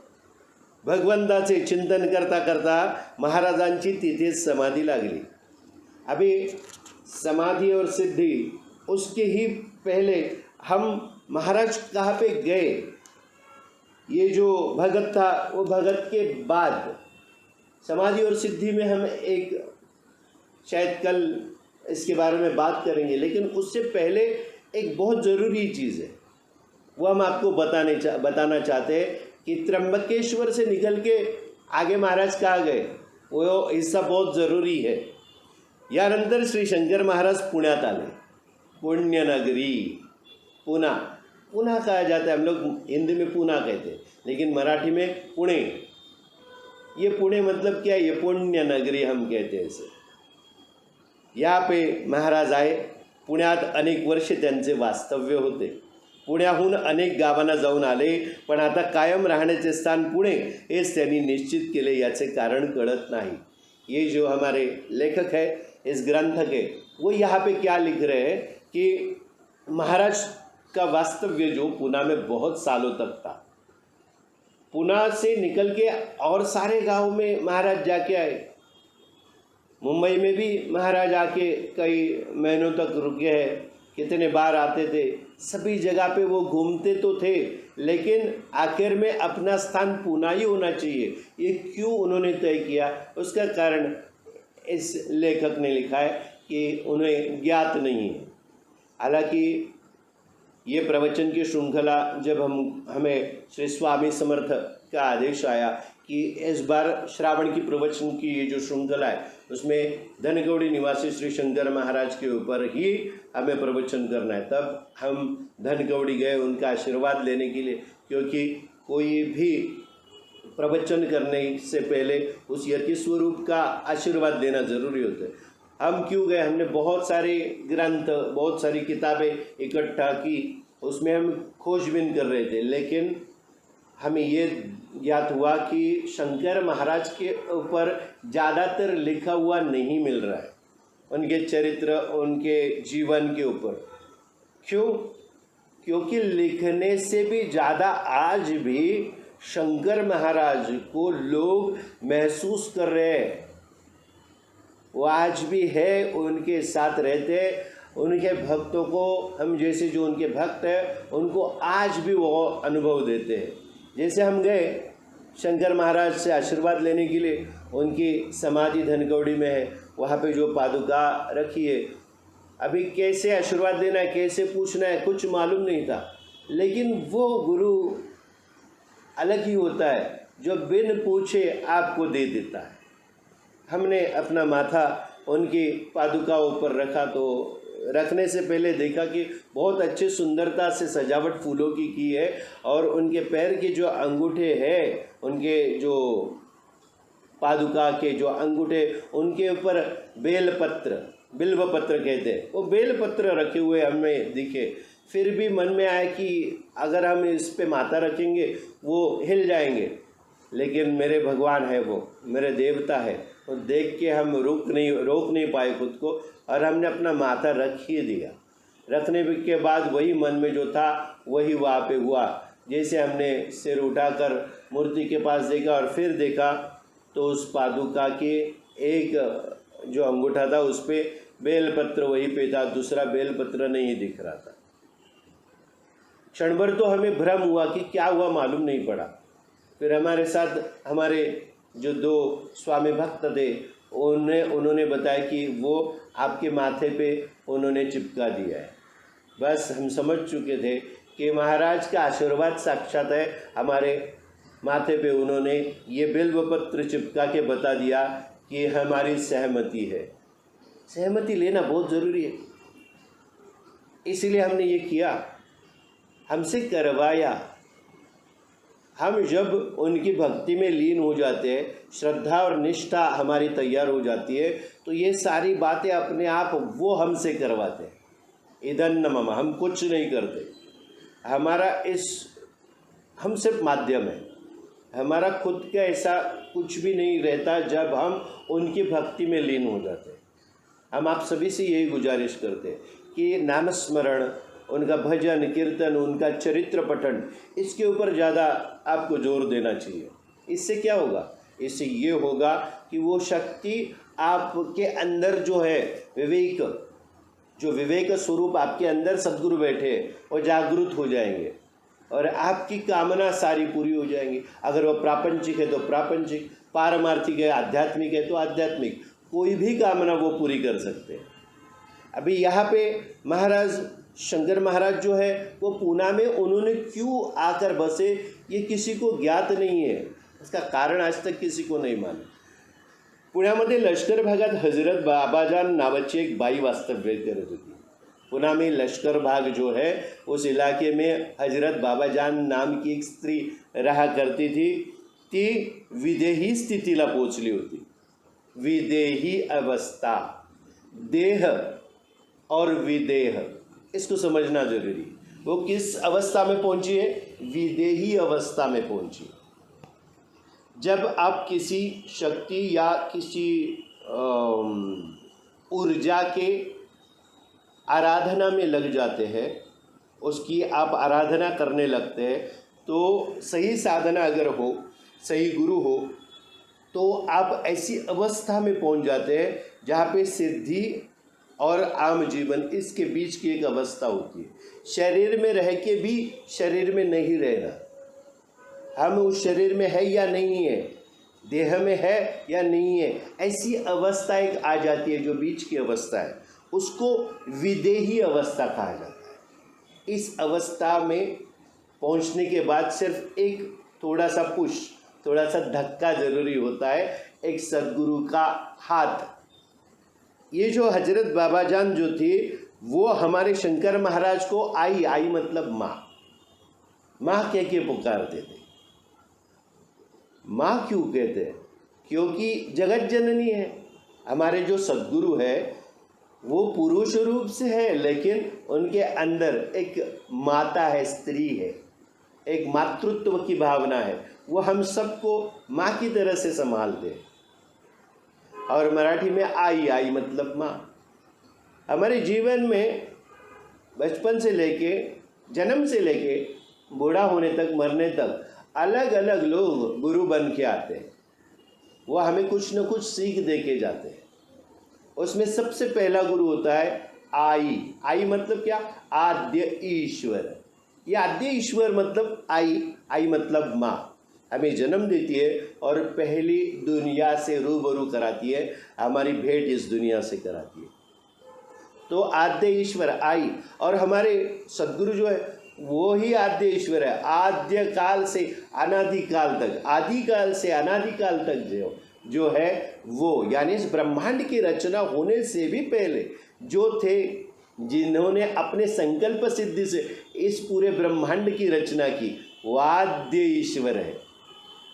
भगवंताचे चिंतन करता करता महाराजांची तिथेच समाधी लागली। अभी समाधि और सिद्धि, उसके ही पहले हम महाराज कहाँ पे गए, ये जो भगत था वो भगत के बाद समाधि और सिद्धि में हम एक शायद कल इसके बारे में बात करेंगे, लेकिन उससे पहले एक बहुत ज़रूरी चीज़ है, वो हम आपको बताना चाहते हैं कि त्र्यंबकेश्वर से निकल के आगे महाराज कहाँ गए, वो हिस्सा बहुत ज़रूरी है। यानंतर श्री शंकर महाराज पुण्यात आले, पुण्यनगरी पुणा, पुणा कहा जाता है, हम लोग हिंदी में पुणा कहते हैं, लेकिन मराठी में पुणे। ये पुणे मतलब क्या है, ये पुण्य नगरी हम कहते हैं इसे। यहाँ पे महाराज आए, पुण्यात अनेक वर्ष त्यांचे वास्तव्य होते, पुण्याहून अनेक गावांना जाऊन आले, पण आता कायम राहण्याचे स्थान पुणे हेच त्यांनी निश्चित केले, याचे कारण कळत नाही। ये जो हमारे लेखक है, इस ग्रंथ के, वो यहाँ पे क्या लिख रहे हैं कि महाराज का वास्तव्य जो पुणे में बहुत सालों तक था, पुणे से निकल के और सारे गांव में महाराज जाके आए। मुंबई में भी महाराज आके कई महीनों तक रुके हैं, कितने बार आते थे, सभी जगह पे वो घूमते तो थे, लेकिन आखिर में अपना स्थान पुणे ही होना चाहिए। ये क्यों उन्होंने तय किया, उसका कारण इस लेखक ने लिखा है कि उन्हें ज्ञात नहीं है। हालांकि ये प्रवचन की श्रृंखला जब हमें श्री स्वामी समर्थ का आदेश आया कि इस बार श्रावण की प्रवचन की ये जो श्रृंखला है उसमें धनगौड़ी निवासी श्री शंकर महाराज के ऊपर ही हमें प्रवचन करना है, तब हम धनगौड़ी गए उनका आशीर्वाद लेने के लिए, क्योंकि कोई भी प्रवचन करने से पहले उस यति स्वरूप का आशीर्वाद लेना ज़रूरी होता है। हम क्यों गए, हमने बहुत सारे ग्रंथ, बहुत सारी किताबें इकट्ठा की, उसमें हम खोजबीन कर रहे थे, लेकिन हमें ये ज्ञात हुआ कि शंकर महाराज के ऊपर ज़्यादातर लिखा हुआ नहीं मिल रहा है, उनके चरित्र, उनके जीवन के ऊपर। क्यों? क्योंकि लिखने से भी ज़्यादा आज भी शंकर महाराज को लोग महसूस कर रहे हैं, वो आज भी है, उनके साथ रहते हैं। उनके भक्तों को, हम जैसे जो उनके भक्त हैं, उनको आज भी वो अनुभव देते हैं। जैसे हम गए शंकर महाराज से आशीर्वाद लेने के लिए, उनकी समाधि धनकौड़ी में है, वहाँ पे जो पादुका रखी है, अभी कैसे आशीर्वाद देना है, कैसे पूछना है, कुछ मालूम नहीं था। लेकिन वो गुरु अलग ही होता है जो बिन पूछे आपको दे देता है। हमने अपना माथा उनकी पादुकाओं पर रखा, तो रखने से पहले देखा कि बहुत अच्छे सुंदरता से सजावट फूलों की है, और उनके पैर के जो अंगूठे हैं, उनके जो पादुका के जो अंगूठे, उनके ऊपर बेलपत्र, बिल्व पत्र कहते हैं, वो बेलपत्र रखे हुए हमें दिखे। फिर भी मन में आया कि अगर हम इस पे माथा रखेंगे वो हिल जाएंगे, लेकिन मेरे भगवान है, वो मेरे देवता है, तो देख के हम रोक नहीं पाए खुद को, और हमने अपना माथा रख ही दिया। रखने के बाद वही मन में जो था वही वहाँ पे हुआ। जैसे हमने सिर उठाकर मूर्ति के पास देखा और फिर देखा, तो उस पादुका के एक जो अंगूठा था उस पर बेलपत्र वहीं पे था, दूसरा बेलपत्र नहीं दिख रहा था। क्षण भर तो हमें भ्रम हुआ कि क्या हुआ, मालूम नहीं पड़ा। फिर हमारे साथ हमारे जो 2 स्वामी भक्त थे, उन्होंने बताया कि वो आपके माथे पे उन्होंने चिपका दिया है। बस हम समझ चुके थे कि महाराज का आशीर्वाद साक्षात है हमारे माथे पे। उन्होंने ये बिल्वपत्र चिपका के बता दिया कि हमारी सहमति है। सहमति लेना बहुत ज़रूरी है, इसलिए हमने ये किया, हमसे करवाया। हम जब उनकी भक्ति में लीन हो जाते हैं, श्रद्धा और निष्ठा हमारी तैयार हो जाती है, तो ये सारी बातें अपने आप वो हमसे करवाते हैं। इदन न मम, हम कुछ नहीं करते, हम सिर्फ माध्यम है, हमारा खुद का ऐसा कुछ भी नहीं रहता जब हम उनकी भक्ति में लीन हो जाते हैं। हम आप सभी से यही गुजारिश करते हैं कि नाम स्मरण, उनका भजन कीर्तन, उनका चरित्र पठन, इसके ऊपर ज़्यादा आपको जोर देना चाहिए। इससे क्या होगा? इससे ये होगा कि वो शक्ति आपके अंदर जो है, विवेक स्वरूप आपके अंदर सद्गुरु बैठे, वो जागृत हो जाएंगे और आपकी कामना सारी पूरी हो जाएंगी। अगर वो प्रापंचिक है तो प्रापंचिक, पारमार्थिक है, आध्यात्मिक है तो आध्यात्मिक, कोई भी कामना वो पूरी कर सकते हैं। अभी यहाँ पे महाराज शंकर महाराज जो है वो पूना में उन्होंने क्यों आकर बसे, ये किसी को ज्ञात नहीं है। इसका कारण आज तक किसी को नहीं मालूम। पुण्यामध्ये लष्कर भागात हजरत बाबाजान नावाची एक बाई वास्तव्य करत होती। पुणे में लष्कर भाग जो है उस इलाके में हजरत बाबाजान नाम की एक स्त्री रहा करती थी। ती विदेही स्थितीला पोचली होती। विदेही अवस्था, देह और विदेह, इसको समझना जरूरी। वो किस अवस्था में पहुंची है? विदेही अवस्था में पहुंची। जब आप किसी शक्ति या किसी ऊर्जा के आराधना में लग जाते हैं, उसकी आप आराधना करने लगते हैं, तो सही साधना अगर हो, सही गुरु हो, तो आप ऐसी अवस्था में पहुंच जाते हैं जहाँ पे सिद्धि और आम जीवन, इसके बीच की एक अवस्था होती है। शरीर में रह के भी शरीर में नहीं रहना, हम उस शरीर में है या नहीं है, देह में है या नहीं है, ऐसी अवस्था एक आ जाती है जो बीच की अवस्था है, उसको विदेही अवस्था कहा जाता है। इस अवस्था में पहुंचने के बाद सिर्फ एक थोड़ा सा पुश, थोड़ा सा धक्का जरूरी होता है, एक सद्गुरु का हाथ। ये जो हजरत बाबाजान जो थी, वो हमारे शंकर महाराज को आई मतलब माँ कह के पुकारते थे। माँ क्यों कहते हैं? क्योंकि जगत जननी है। हमारे जो सद्गुरु है वो पुरुष रूप से है, लेकिन उनके अंदर एक माता है, स्त्री है, एक मातृत्व की भावना है, वो हम सबको माँ की तरह से संभालते हैं। और मराठी में आई, आई मतलब माँ। हमारे जीवन में बचपन से लेके, जन्म से लेके बूढ़ा होने तक, मरने तक अलग अलग लोग गुरु बन के आते हैं। वो हमें कुछ न कुछ सीख दे के जाते हैं। उसमें सबसे पहला गुरु होता है आई। आई मतलब क्या? आद्य ईश्वर। ये आद्य ईश्वर मतलब आई, आई मतलब माँ हमें जन्म देती है और पहली दुनिया से रूबरू कराती है, हमारी भेंट इस दुनिया से कराती है। तो आद्य ईश्वर आई, और हमारे सद्गुरु जो है वो ही आद्य ईश्वर है। आद्य काल से अनादिकाल तक, आदिकाल से अनादिकाल तक जो है वो, यानी इस ब्रह्मांड की रचना होने से भी पहले जो थे, जिन्होंने अपने संकल्प सिद्धि से इस पूरे ब्रह्मांड की रचना की, वो आद्य ईश्वर है।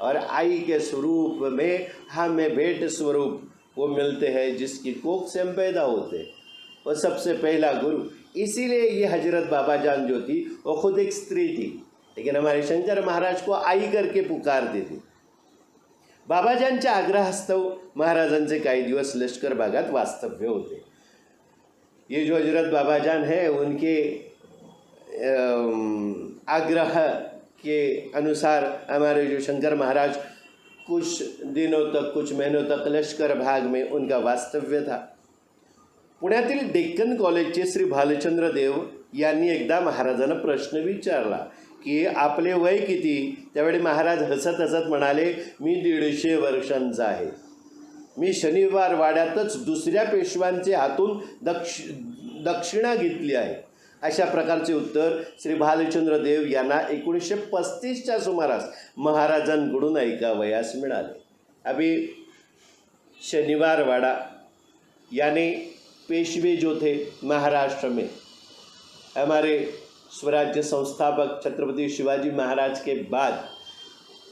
और आई के स्वरूप में हमें भेंट स्वरूप वो मिलते हैं, जिसकी कोख से हम पैदा होते हैं, वो सबसे पहला गुरु। इसीलिए ये हजरत बाबा जान जो थी वो खुद एक स्त्री थी, लेकिन हमारे शंकर महाराज को आई करके पुकारते थे। बाबाजांच्या आग्रहास्तव महाराजांचे काही दिवस लष्कर भागात वास्तव्य होते। ये जो हजरत बाबाजान है, उनके आग्रह के अनुसार हमारे जो शंकर महाराज कुछ दिनों तक, कुछ महीनों तक लष्कर भाग में उनका वास्तव्य था। पुण्यातील डेक्कन कॉलेजचे श्री भालचंद्र देव यांनी एकदा महाराजांना प्रश्न विचारला की आपले वय किती? त्यावेळी महाराज हसत हसत म्हणाले, मी 150 वर्षांचा आहे, मी शनिवार वाड्यातच दुसऱ्या पेशव्यांचे हातून दक्षिणा घेतली आहे। अशा प्रकारचे उत्तर श्री भालचंद्र देव यांना 1935च्या सुमारास महाराजांकडून ऐकावयास मिळाले। अभी शनिवार वाड़ा यानी पेशवे जो थे महाराष्ट्र में, हमारे स्वराज्य संस्थापक छत्रपति शिवाजी महाराज के बाद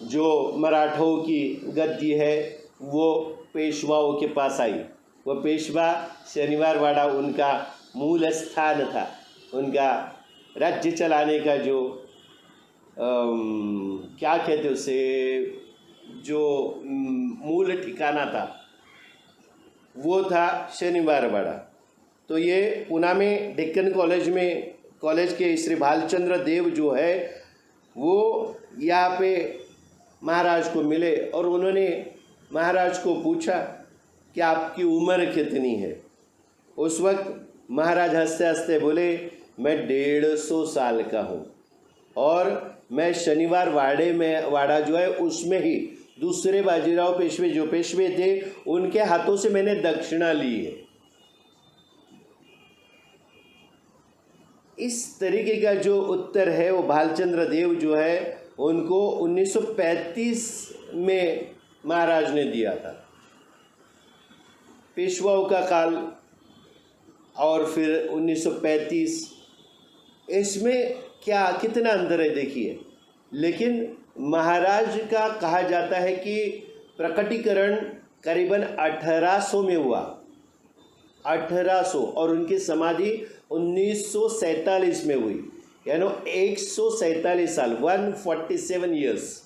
जो मराठों की गद्दी है वो पेशवाओं के पास आई। वो पेशवा शनिवार वाड़ा उनका मूल स्थान था, उनका राज्य चलाने का जो क्या कहते उसे, जो मूल ठिकाना था वो था शनिवार वाड़ा। तो ये पुणे में डेक्कन कॉलेज में, कॉलेज के श्री भालचंद्र देव जो है वो यहाँ पे महाराज को मिले और उन्होंने महाराज को पूछा कि आपकी उम्र कितनी है। उस वक्त महाराज हंसते हंसते बोले, मैं 150 साल का हूँ और मैं शनिवार वाड़ा जो है उसमें ही दूसरे बाजीराव पेशवे जो पेशवे थे उनके हाथों से मैंने दक्षिणा ली है। इस तरीके का जो उत्तर है वो भालचंद्र देव जो है उनको 1935 में महाराज ने दिया था। पेशवाओं का काल और फिर 1935, इसमें क्या कितना अंतर है देखिए। लेकिन महाराज का कहा जाता है कि प्रकटीकरण करीबन 1800 में हुआ, 1800, और उनकी समाधि 1947 में हुई, यानी 147 साल, 147 इयर्स,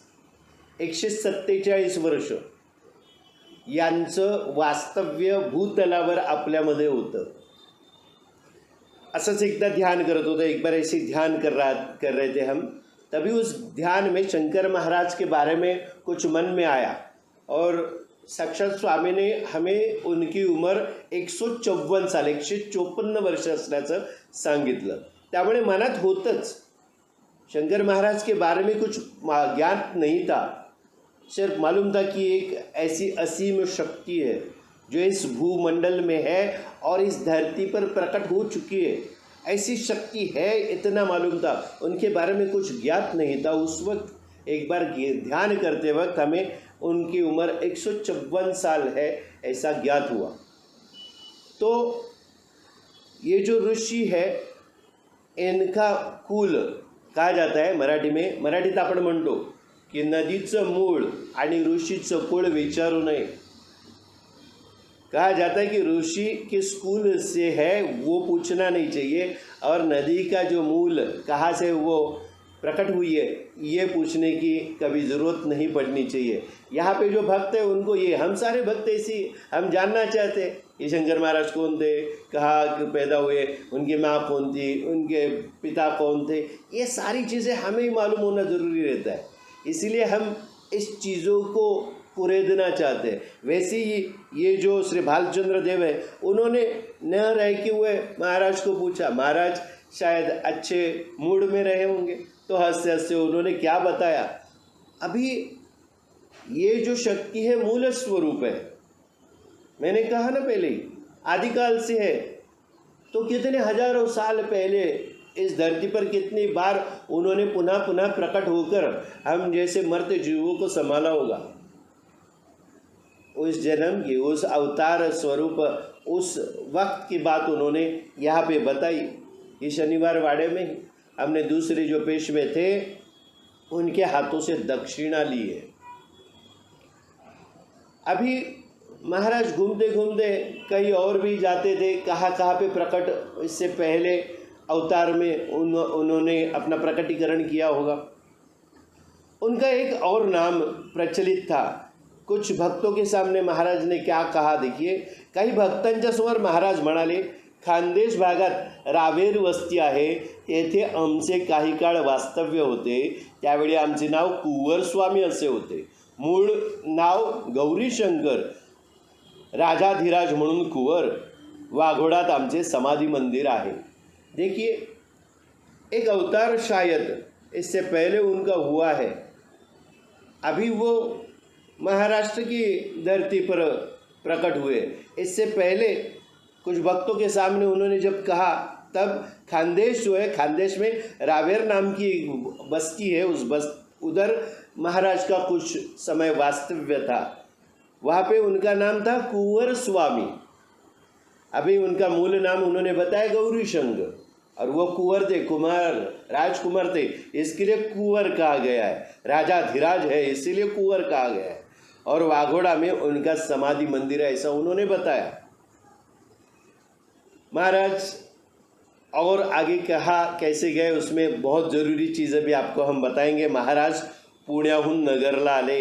147 वर्ष यांचं वास्तव्य भूतलावर आपल्यामध्ये होतं। असंच एकदा ध्यान करत होते, एक बार ऐसे ध्यान कर रहे थे हम, तभी उस ध्यान में शंकर महाराज के बारे में कुछ मन में आया और साक्षात स्वामी ने हमें उनकी उम्र 154 साल, 154 वर्ष असल्याचं सांगितलं। त्यामुळे मनात होतंच, शंकर महाराज के बारे में कुछ ज्ञात नहीं था, सिर्फ मालूम था कि एक ऐसी असीम शक्ति है जो इस भूमंडल में है और इस धरती पर प्रकट हो चुकी है, ऐसी शक्ति है, इतना मालूम था। उनके बारे में कुछ ज्ञात नहीं था। उस वक्त एक बार ध्यान करते वक्त हमें उनकी उम्र 154 साल है ऐसा ज्ञात हुआ। तो ये जो ऋषि है इनका कुल कहा जाता है मराठी में, मराठीत आपण म्हणतो की नदीचं मूळ आणि ऋषीचं कुळ विचारू नये। कहा जाता है कि ऋषि किस कुल से है वो पूछना नहीं चाहिए, और नदी का जो मूल कहाँ से वो प्रकट हुई है, ये पूछने की कभी ज़रूरत नहीं पड़नी चाहिए। यहाँ पे जो भक्त है उनको ये, हम सारे भक्त ऐसी हम जानना चाहते हैं ये शंकर महाराज कौन थे, कहाँ पैदा हुए, उनकी माँ कौन थी, उनके पिता कौन थे, ये सारी चीज़ें हमें ही मालूम होना ज़रूरी रहता है। इसीलिए हम इस चीज़ों को कुरेदना चाहते हैं। वैसे ही ये जो श्री भालचंद्र देव है, उन्होंने न रह के हुए महाराज को पूछा, महाराज शायद अच्छे मूड में रहे होंगे, तो हंसते हंसते उन्होंने क्या बताया, अभी ये जो शक्ति है मूल स्वरूप है, मैंने कहा ना पहले ही आदिकाल से है, तो कितने हजारों साल पहले इस धरती पर कितनी बार उन्होंने पुनः पुनः प्रकट होकर हम जैसे मरते जीवों को संभाला होगा। उस जन्म की, उस अवतार स्वरूप, उस वक्त की बात उन्होंने यहाँ पे बताई। ये शनिवार वाड़े में ही हमने दूसरे जो पेशवे थे उनके हाथों से दक्षिणा ली है। अभी महाराज घूमते घूमते कहीं और भी जाते थे, कहाँ पे प्रकट इससे पहले अवतार में उन्होंने अपना प्रकटीकरण किया होगा। उनका एक और नाम प्रचलित था। कुछ भक्तों के सामने महाराज ने क्या कहा देखिए, काही भक्तांच्या समोर महाराज म्हणाले, खानदेश भागात रावेर वस्ती आहे, येथे आमचे काही काळ वास्तव्य होते, त्यावेळी आमचे नाव कुंवर स्वामी असे होते, मूळ नाव गौरीशंकर, राजाधिराज म्हणून कुंवर, वाघोडात आमचे समाधी मंदिर आहे। देखिए, एक अवतार शायद इससे पहले उनका हुआ है। अभी वो महाराष्ट्र की धरती पर प्रकट हुए, इससे पहले कुछ भक्तों के सामने उन्होंने जब कहा, तब खानदेश जो है, खानदेश में रावेर नाम की बस्ती है, उधर महाराज का कुछ समय वास्तव्य था। वहाँ पे उनका नाम था कुंवर स्वामी। अभी उनका मूल नाम उन्होंने बताया गौरीशंकर, और वो कुंवर थे, कुमार राजकुमार थे, इसके लिए कुंवर कहा गया है। राजाधिराज है इसीलिए कुंवर कहा गया है। और वाघोड़ा में उनका समाधि मंदिर है, ऐसा उन्होंने बताया। महाराज और आगे कहा कैसे गए, उसमें बहुत ज़रूरी चीज़ें भी आपको हम बताएंगे। महाराज पुण्याहून नगरला आले,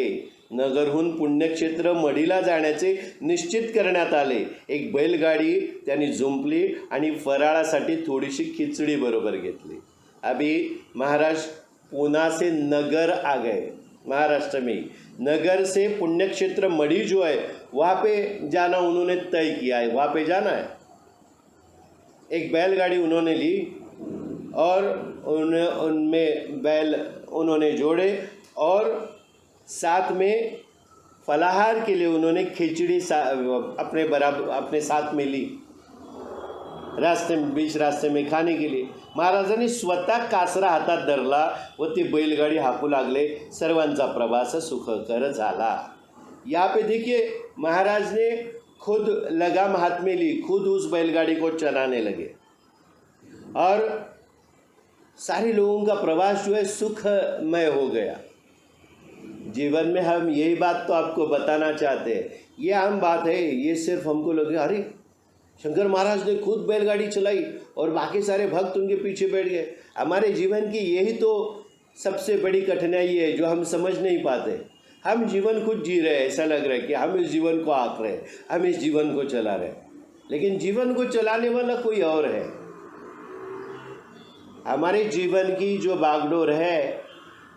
नगरहून पुण्यक्षेत्र मढीला जाण्याचे निश्चित करण्यात आले। एक बैलगाडी त्यांनी जुंपली आणि फराळासाठी थोडीशी खिचडी बरोबर घेतली। अभी महाराज पूना से नगर आ गए, महाराष्ट्र में नगर से पुण्यक्षेत्र मढ़ी जो है वहाँ पे जाना उन्होंने तय किया है, वहाँ पे जाना है। एक बैलगाड़ी उन्होंने ली और उनमें बैल उन्होंने जोड़े और साथ में फलाहार के लिए उन्होंने खिचड़ी अपने साथ में ली, बीच रास्ते में खाने के लिए। महाराजांनी स्वतः कासरा हातात धरला व ती बैलगाडी हाकू लागले। सर्वांचा प्रवास सुखकर झाला। यहाँ पे देखिए, महाराज ने खुद लगाम हाथ में ली, खुद उस बैलगाड़ी को चलाने लगे और सारे लोगों का प्रवास जो है सुखमय हो गया। जीवन में हम यही बात तो आपको बताना चाहते हैं। ये आम बात है, ये सिर्फ हमको लगे अरे शंकर महाराज ने खुद बैलगाड़ी चलाई और बाकी सारे भक्त उनके पीछे बैठ गए। हमारे जीवन की यही तो सबसे बड़ी कठिनाई है जो हम समझ नहीं पाते। हम जीवन खुद जी रहे हैं, ऐसा लग रहा है कि हम इस जीवन को आंक रहे हैं, हम इस जीवन को चला रहे हैं, लेकिन जीवन को चलाने वाला कोई और है। हमारे जीवन की जो बागडोर है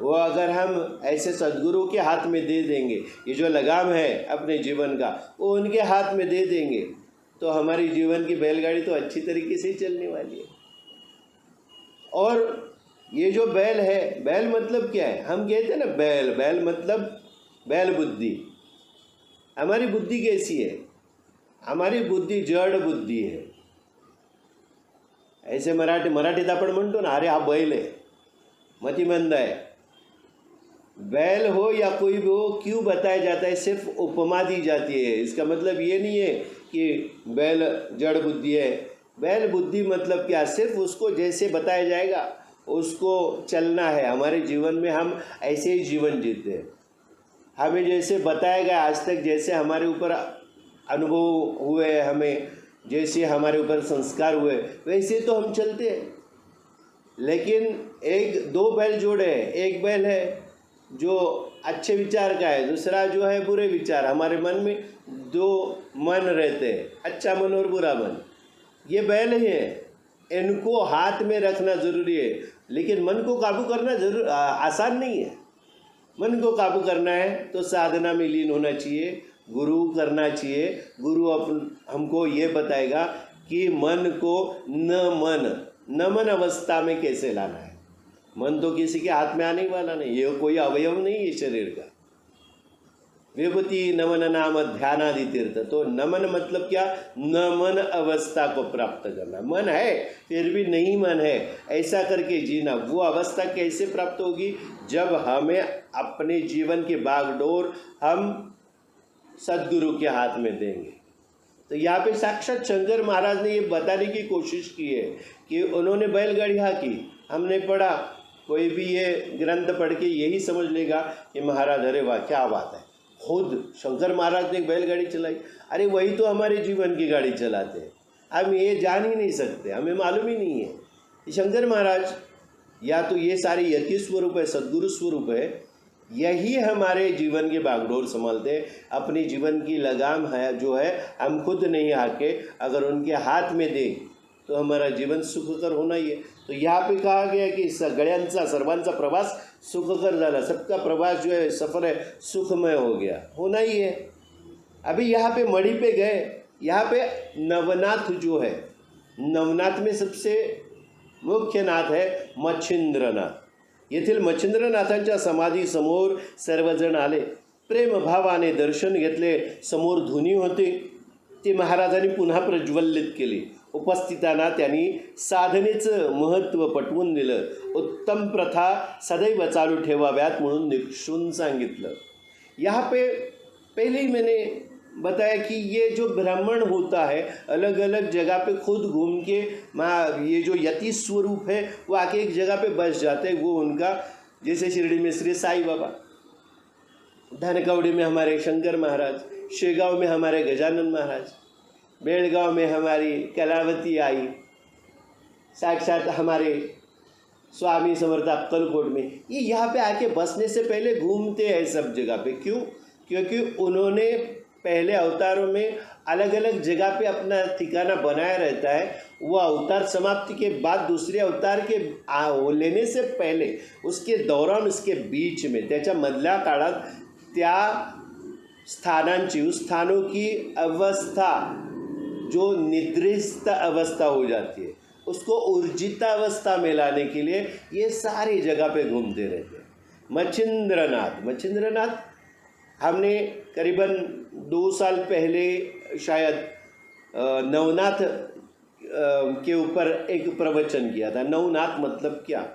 वो अगर हम ऐसे सद्गुरु के हाथ में दे देंगे, ये जो लगाम है अपने जीवन का वो उनके हाथ में दे देंगे, तो हमारी जीवन की बैलगाड़ी तो अच्छी तरीके से चलने वाली है। और ये जो बैल है, बैल मतलब क्या है? हम कहते हैं ना बैल मतलब बैल बुद्धि। हमारी बुद्धि कैसी है? हमारी बुद्धि जड़ बुद्धि है। ऐसे मराठीत आपण म्हणतो ना, अरे हा बैल है, मतिमंद है। बैल हो या कोई भी हो, क्यों बताया जाता है? सिर्फ उपमा दी जाती है। इसका मतलब ये नहीं है कि बैल जड़ बुद्धि है। बैल बुद्धि मतलब क्या? सिर्फ उसको जैसे बताया जाएगा उसको चलना है। हमारे जीवन में हम ऐसे ही जीवन जीते हैं। हमें जैसे बताया गया आज तक, जैसे हमारे ऊपर अनुभव हुए, हमें जैसे हमारे ऊपर संस्कार हुए, वैसे तो हम चलते हैं। लेकिन एक दो बैल जोड़े हैं, एक बैल है जो अच्छे विचार का है, दूसरा जो है बुरे विचार। हमारे मन में दो मन रहते हैं, अच्छा मन और बुरा मन। ये बैल है, इनको हाथ में रखना ज़रूरी है, लेकिन मन को काबू करना आसान नहीं है। मन को काबू करना है तो साधना में लीन होना चाहिए, गुरु करना चाहिए। गुरु हमको ये बताएगा कि मन को नमन अवस्था में कैसे लाना है। मन तो किसी के हाथ में आने वाला नहीं, ये कोई अवयव नहीं है शरीर का। विभूति नमन नाम ध्यानादि तीर्थ। तो नमन मतलब क्या? नमन अवस्था को प्राप्त करना। मन है फिर भी नहीं मन है, ऐसा करके जीना। वो अवस्था कैसे प्राप्त होगी? जब हमें अपने जीवन की बागडोर हम सद्गुरु के हाथ में देंगे। तो यहाँ पे साक्षात शंकर महाराज ने ये बताने की कोशिश की है कि उन्होंने बैलगाड़ी हाँकी। हमने पढ़ा, कोई भी ये ग्रंथ पढ़ के यही समझ लेगा कि महाराज अरे वाह क्या बात है, खुद शंकर महाराज ने बैलगाड़ी चलाई। अरे वही तो हमारे जीवन की गाड़ी चलाते हैं, हम ये जान ही नहीं सकते, हमें मालूम ही नहीं है कि शंकर महाराज या तो ये सारे यति स्वरूप है, सद्गुरु स्वरूप है, यही हमारे जीवन के बागडोर संभालते हैं। अपनी जीवन की लगाम है जो है हम खुद नहीं आके अगर उनके हात में दे तो हमारा जीवन सुखकर होना ही है। तो यहाँ पे कहा गया कि सगळ्यांचा सर्वांचा प्रवास सुखकर झाला। सबका प्रवास जो है सफ़र है सुखमय हो गया, होना ही है। अभी यहाँ पे मढ़ी पे गए, यहाँ पे नवनाथ जो है, नवनाथ में सबसे मुख्य नाथ है मच्छिंद्रनाथ। येथील मच्छिंद्रनाथांच्या समाधीसमोर सर्वजण आले, प्रेमभावाने दर्शन घेतले। समोर धुनी होते, ते महाराजांनी पुन्हा प्रज्वलित केली। उपस्थितांना त्यांनी साधनेचं महत्त्व पटवून दिलं, उत्तम प्रथा सदैव चालू ठेवाव्यात म्हणून निक्षून सांगितलं। यहाँ पे पहले ही मैंने बताया कि ये जो ब्राह्मण होता है अलग अलग जगह पे खुद घूम के ये जो यति स्वरूप है वो आके एक जगह पे बस जाते हैं। वो उनका, जैसे शिरडी में श्री साई बाबा, धनकवड़ी में हमारे शंकर महाराज, शेगांव में हमारे गजानन महाराज, बेलगांव में हमारी कलावती आई, साक्षात हमारे स्वामी समर्थ अक्कलकोट में, ये यहाँ पे आके बसने से पहले घूमते हैं सब जगह पे। क्यों? क्योंकि उन्होंने पहले अवतारों में अलग अलग जगह पे अपना ठिकाना बनाया रहता है। वो अवतार समाप्ति के बाद दूसरे अवतार के लेने से पहले, उसके दौरान, उसके बीच में, त्याच्या मधल्या काळात त्या स्थानांची, उस स्थानों की अवस्था जो निद्रिस्त अवस्था हो जाती है उसको ऊर्जित अवस्था में लाने के लिए ये सारी जगह पे घूमते रहते हैं। मच्छिंद्रनाथ हमने करीबन 2 साल पहले शायद नवनाथ के ऊपर एक प्रवचन किया था। नवनाथ मतलब क्या,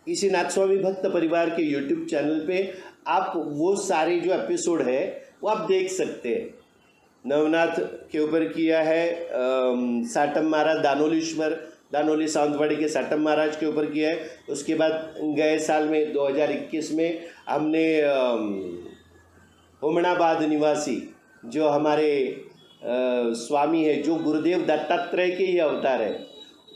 इसी नाथ स्वामी भक्त परिवार के यूट्यूब चैनल पे आप वो सारे जो एपिसोड है वो आप देख सकते हैं। नवनाथ के ऊपर किया है साटम महाराज, दानोली सावंतवाड़ी के साटम महाराज के ऊपर किया है। उसके बाद गए साल में 2021 में हमने हुमनाबाद निवासी जो हमारे स्वामी है, जो गुरुदेव दत्तात्रेय के ही अवतार है,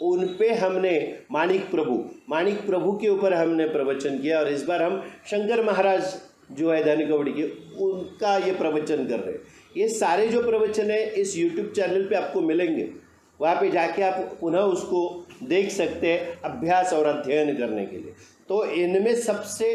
उन पे हमने माणिक प्रभु के ऊपर हमने प्रवचन किया। और इस बार हम शंकर महाराज जो है धनकवड़ी के, उनका ये प्रवचन कर रहे हैं। ये सारे जो प्रवचन है इस YouTube चैनल पे आपको मिलेंगे, वहाँ पे जाके आप पुनः उसको देख सकते हैं अभ्यास और अध्ययन करने के लिए। तो इनमें सबसे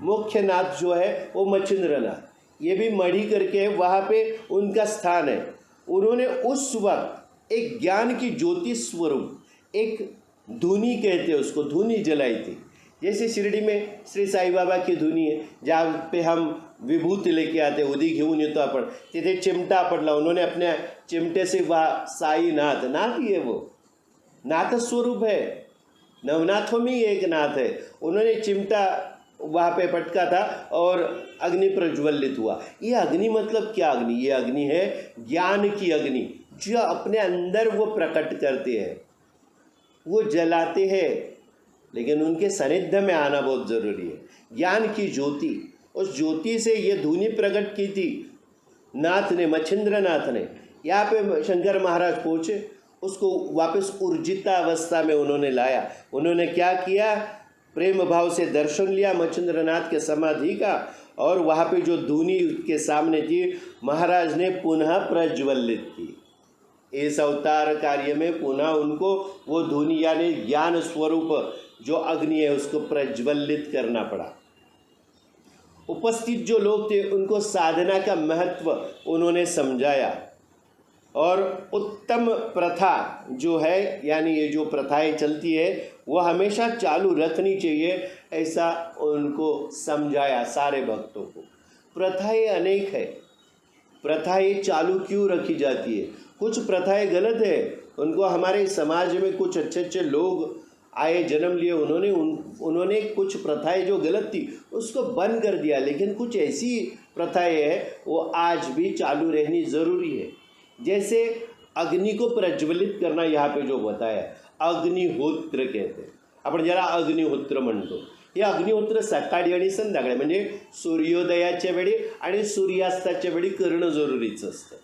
मुख्य नाथ जो है वो मच्छिंद्रनाथ, ये भी मढ़ी करके वहाँ पे उनका स्थान है। उन्होंने उस वक्त एक ज्ञान की ज्योति स्वरूप, एक धुनी कहते हैं उसको, धुनी जलाई थी। जैसे शिरडी में श्री साई बाबा की धुनी है, जहाँ पे हम विभूति लेके आते, उदी घेऊन येतो आपण, तिथे चिमटा पडला, उन्होंने अपने चिमटे से वह साई नाथ ही है, वो नाथ स्वरूप है। नवनाथों में ही एक नाथ है। उन्होंने चिमटा वहाँ पे पटका था और अग्नि प्रज्वलित हुआ। ये अग्नि मतलब क्या अग्नि? ये अग्नि है ज्ञान की अग्नि, जो अपने अंदर वो प्रकट करते हैं, वो जलाते हैं, लेकिन उनके सानिध्य में आना बहुत ज़रूरी है। ज्ञान की ज्योति, उस ज्योति से ये धुनी प्रकट की थी नाथ ने, मच्छिंद्रनाथ ने। यहाँ पे शंकर महाराज पहुँचे, उसको वापस ऊर्जिता अवस्था में उन्होंने लाया। उन्होंने क्या किया, प्रेम भाव से दर्शन लिया मच्छिंद्रनाथ के समाधि का, और वहाँ पे जो धूनी के सामने थी महाराज ने पुनः प्रज्वलित की। इस अवतार कार्य में पुनः उनको वो धूनी यानी ज्ञान स्वरूप जो अग्नि है उसको प्रज्वलित करना पड़ा। उपस्थित जो लोग थे उनको साधना का महत्व उन्होंने समझाया, और उत्तम प्रथा जो है यानी ये जो प्रथाएं चलती है वो हमेशा चालू रखनी चाहिए, ऐसा उनको समझाया सारे भक्तों को। प्रथाएं अनेक है, प्रथाएं चालू क्यों रखी जाती है? कुछ प्रथाएं गलत है, उनको हमारे समाज में कुछ अच्छे अच्छे लोग आए जन्म लिए, उन्होंने कुछ प्रथाएं जो गलत थी उसको बंद कर दिया, लेकिन कुछ ऐसी प्रथाएं हैं वो आज भी चालू रहनी ज़रूरी है। जैसे अग्नि को प्रज्वलित करना, यहाँ पे जो बताया अग्निहोत्र कहते हैं। आपण जरा अग्निहोत्र म्हणतो, हे अग्निहोत्र सकाळी आणि संध्याकाळी म्हणजे सूर्योदयाच्या वेळी आणि सूर्यास्ताच्या वेळी करणं जरुरीचं असतं।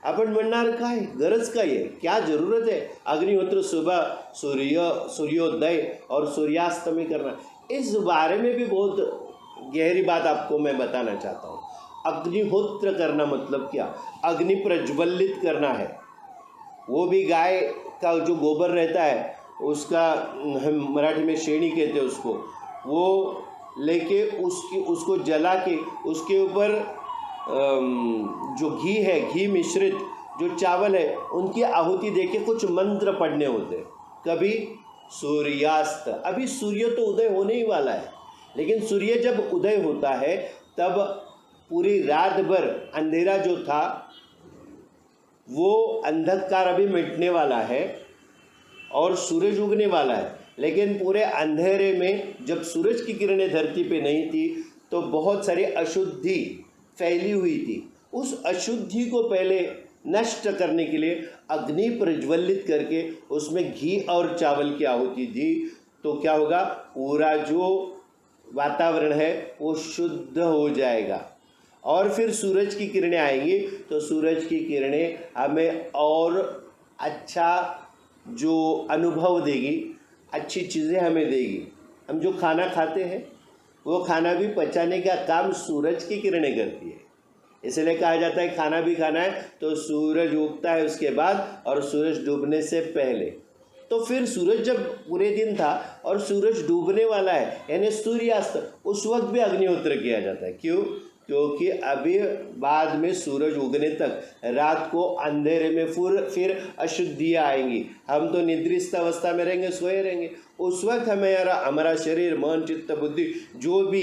आपण म्हणणार काय गरज काय है, क्या ज़रूरत है अग्निहोत्र सुबह सूर्योदय और सूर्यास्त में करना? इस बारे में भी बहुत गहरी बात आपको मैं बताना चाहता हूँ। अग्निहोत्र करना मतलब क्या? अग्नि प्रज्वलित करना है। वो भी गाय का जो गोबर रहता है उसका, हम मराठी में शेणी कहते हैं उसको, वो लेके उसको जला के उसके ऊपर जो घी है, घी मिश्रित जो चावल है उनकी आहुति देके कुछ मंत्र पढ़ने होते हैं। कभी सूर्यास्त, अभी सूर्य तो उदय होने ही वाला है, लेकिन सूर्य जब उदय होता है तब पूरी रात भर अंधेरा जो था वो अंधकार अभी मिटने वाला है और सूरज उगने वाला है। लेकिन पूरे अंधेरे में जब सूरज की किरणें धरती पे नहीं थी तो बहुत सारी अशुद्धि फैली हुई थी। उस अशुद्धि को पहले नष्ट करने के लिए अग्नि प्रज्वलित करके उसमें घी और चावल की आहुति दी तो क्या होगा, पूरा जो वातावरण है वो शुद्ध हो जाएगा। और फिर सूरज की किरणें आएंगी तो सूरज की किरणें हमें और अच्छा जो अनुभव देगी, अच्छी चीज़ें हमें देगी। हम जो खाना खाते हैं वो खाना भी पचाने का काम सूरज की किरणें करती है। इसलिए कहा जाता है खाना भी खाना है तो सूरज उगता है उसके बाद और सूरज डूबने से पहले। तो फिर सूरज जब पूरे दिन था और सूरज डूबने वाला है यानी सूर्यास्त, उस वक्त भी अग्निहोत्र किया जाता है। क्यों? क्योंकि अभी बाद में सूरज उगने तक रात को अंधेरे में फिर अशुद्धियाँ आएंगी। हम तो निद्रिस्त अवस्था में रहेंगे, सोए रहेंगे। उस वक्त हमारा शरीर, मन, चित्त, बुद्धि जो भी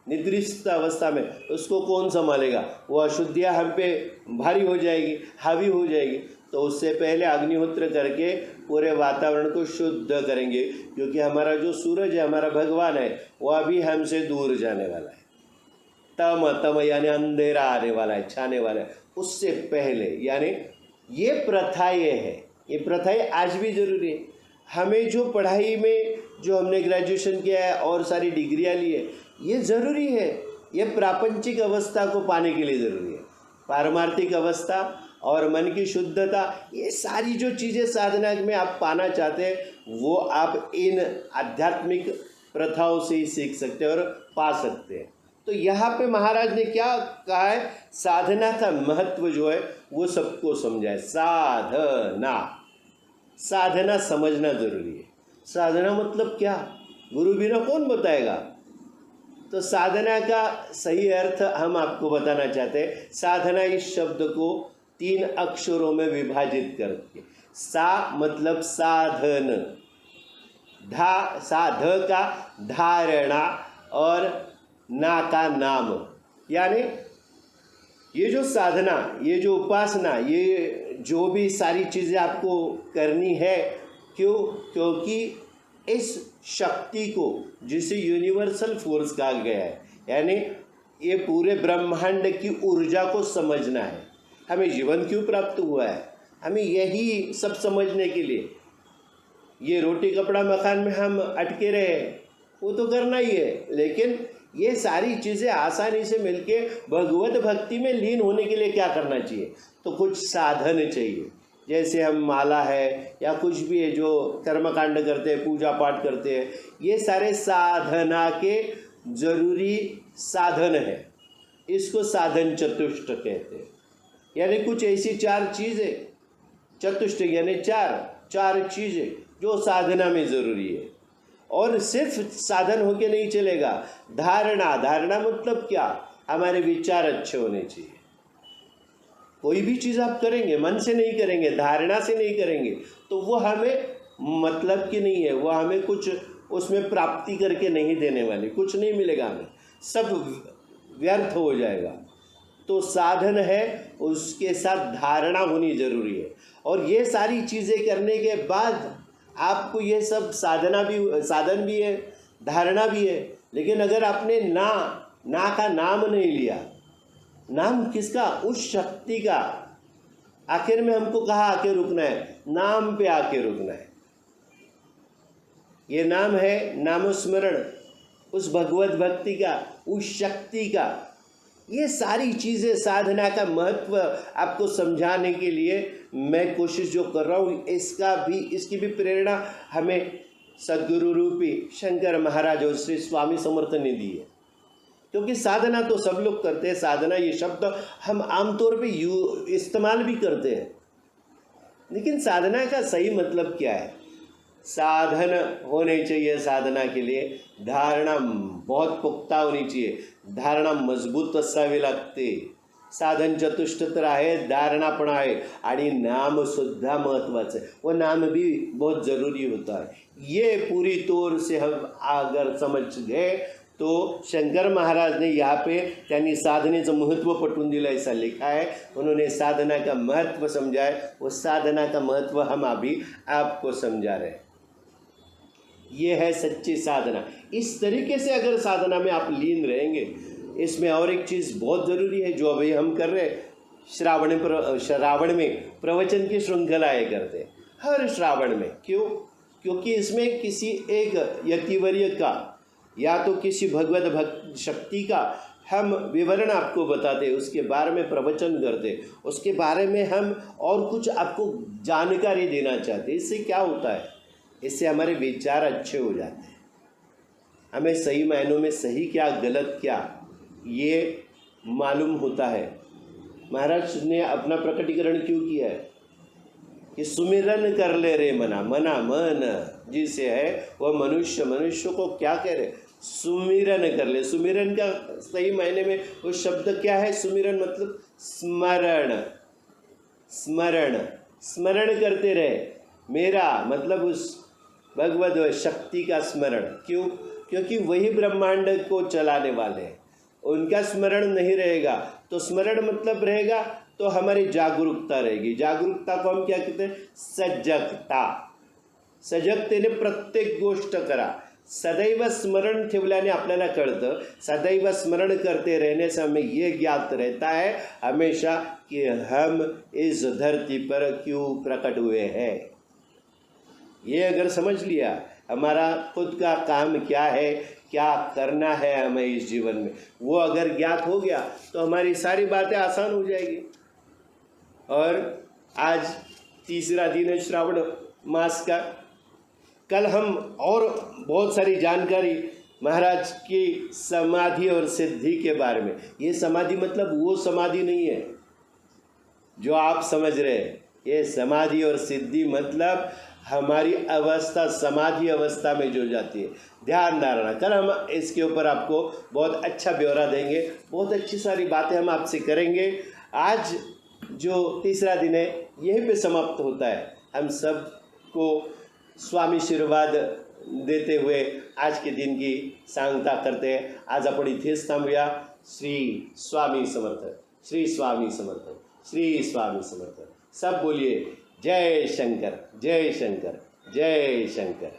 निद्रिस्त अवस्था में, उसको कौन संभालेगा? वो अशुद्धियाँ हम पे भारी हो जाएगी, हावी हो जाएगी। तो उससे पहले अग्निहोत्र करके पूरे वातावरण को शुद्ध करेंगे, क्योंकि हमारा जो सूरज है, हमारा भगवान है, वो अभी हमसे दूर जाने वाला है। तम यानी अंधेरा आने वाला है, छाने वाला है। उससे पहले यानी ये प्रथाएँ है, ये प्रथाएँ आज भी ज़रूरी है। हमें जो पढ़ाई में जो हमने ग्रेजुएशन किया है और सारी डिग्रियाँ ली है, ये ज़रूरी है। ये प्रापंचिक अवस्था को पाने के लिए ज़रूरी है। पारमार्थिक अवस्था और मन की शुद्धता, ये सारी जो चीज़ें साधना में आप पाना चाहते हैं वो आप इन आध्यात्मिक प्रथाओं से ही सीख सकते हैं और पा सकते हैं। तो यहाँ पे महाराज ने क्या कहा है, साधना का महत्व जो है वो सबको समझाए। साधना, साधना समझना जरूरी है। साधना मतलब क्या, गुरु बिना कौन बताएगा? तो साधना का सही अर्थ हम आपको बताना चाहते हैं। साधना इस शब्द को 3 अक्षरों में विभाजित करके, सा मतलब साधन, साध का धारणा और ना का नाम। यानी ये जो साधना, ये जो उपासना, ये जो भी सारी चीज़ें आपको करनी है, क्यों? क्योंकि इस शक्ति को, जिसे यूनिवर्सल फोर्स कहा गया है, यानी ये पूरे ब्रह्मांड की ऊर्जा को समझना है। हमें जीवन क्यों प्राप्त हुआ है? हमें यही सब समझने के लिए। ये रोटी कपड़ा मकान में हम अटके रहे, वो तो करना ही है, लेकिन ये सारी चीज़ें आसानी से मिलके भगवत भक्ति में लीन होने के लिए क्या करना चाहिए? तो कुछ साधन चाहिए। जैसे हम माला है या कुछ भी है जो कर्मकांड करते हैं, पूजा पाठ करते हैं, ये सारे साधना के जरूरी साधन है। इसको साधन चतुष्ट कहते हैं। यानी कुछ ऐसी 4 चीज़ें, चतुष्ट यानी चार चीज़ें जो साधना में ज़रूरी है। और सिर्फ साधन होके नहीं चलेगा, धारणा मतलब क्या, हमारे विचार अच्छे होने चाहिए। कोई भी चीज़ आप करेंगे मन से नहीं करेंगे, धारणा से नहीं करेंगे, तो वो हमें मतलब की नहीं है, वो हमें कुछ उसमें प्राप्ति करके नहीं देने वाली, कुछ नहीं मिलेगा हमें, सब व्यर्थ हो जाएगा। तो साधन है, उसके साथ धारणा होनी जरूरी है। और ये सारी चीज़ें करने के बाद आपको ये सब साधन भी है, धारणा भी है। लेकिन अगर आपने ना का नाम नहीं लिया, नाम किसका, उस शक्ति का, आखिर में हमको कहाँ आके रुकना है, नाम पे आके रुकना है। ये नाम है नामस्मरण, उस भगवत भक्ति का, उस शक्ति का। ये सारी चीज़ें साधना का महत्व आपको समझाने के लिए मैं कोशिश जो कर रहा हूँ, इसकी भी प्रेरणा हमें सद्गुरु रूपी शंकर महाराज और श्री स्वामी समर्थ ने दी है। क्योंकि साधना तो सब लोग करते हैं, साधना ये शब्द हम आमतौर पे इस्तेमाल भी करते हैं, लेकिन साधना का सही मतलब क्या है। साधन होने चाहिए, साधना के लिए धारणा बहुत पुख्ता होनी चाहिए, धारणा मजबूत असावी लागते, साधन चतुष्ट तर आहे, धारणा पण आहे, आणि नाम सुद्धा महत्वाचं है, वो नाम भी बहुत ज़रूरी होता है। ये पूरी तौर से हम अगर समझ गए तो शंकर महाराज ने यहाँ पे त्यांनी साधनेचं महत्त्व पटवून दिलं, ऐसा लिखा है। उन्होंने साधना का महत्व समझाया, वो साधना का महत्व हम अभी आपको समझा रहे हैं। ये है सच्ची साधना। इस तरीके से अगर साधना में आप लीन रहेंगे, इसमें और एक चीज़ बहुत ज़रूरी है जो अभी हम कर रहे हैं, श्रावण में प्रवचन की श्रृंखलाएँ करते हैं हर श्रावण में। क्यों? क्योंकि इसमें किसी एक यतिवर्य का या तो किसी भगवत शक्ति का हम विवरण आपको बताते, उसके बारे में प्रवचन करते, उसके बारे में हम और कुछ आपको जानकारी देना चाहते। इससे क्या होता है, इससे हमारे विचार अच्छे हो जाते हैं, हमें सही मायनों में सही क्या गलत क्या ये मालूम होता है। महाराज ने अपना प्रकटीकरण क्यों किया है कि सुमिरन कर ले रे मना, मन जिसे है वह मनुष्य को क्या कह रहे, सुमिरन कर ले। सुमिरन का सही मायने में वो शब्द क्या है, सुमिरन मतलब स्मरण करते रहे। मेरा मतलब उस भगवत शक्ति का स्मरण। क्यों? क्योंकि वही ब्रह्मांड को चलाने वाले हैं। उनका स्मरण नहीं रहेगा तो स्मरण मतलब रहेगा तो हमारी जागरूकता रहेगी। जागरूकता को हम क्या कहते हैं, सजगता। सजगतेने प्रत्येक गोष्ट करा। सदैव स्मरण ठेवल्याने आपल्याला कळतं, सदैव स्मरण करते रहने से हमें ये ज्ञात रहता है हमेशा कि हम इस धरती पर क्यों प्रकट हुए हैं। ये अगर समझ लिया, हमारा खुद का काम क्या है, क्या करना है हमें इस जीवन में, वो अगर ज्ञात हो गया तो हमारी सारी बातें आसान हो जाएगी। और आज तीसरा दिन है श्रावण मास का। कल हम और बहुत सारी जानकारी महाराज की समाधि और सिद्धि के बारे में। ये समाधि मतलब वो समाधि नहीं है जो आप समझ रहे हैं। ये समाधि और सिद्धि मतलब हमारी अवस्था समाधि अवस्था में जो जाती है, ध्यान धारणा। कल हम इसके ऊपर आपको बहुत अच्छा ब्यौरा देंगे, बहुत अच्छी सारी बातें हम आपसे करेंगे। आज जो तीसरा दिन है यहीं पे समाप्त होता है। हम सब को स्वामी आशीर्वाद देते हुए आज के दिन की सांगता करते हैं। आज आपण इथेच थांबूया। श्री स्वामी समर्थ, श्री स्वामी समर्थ, श्री स्वामी समर्थ। सब बोलिए जय शंकर, जय शंकर, जय शंकर।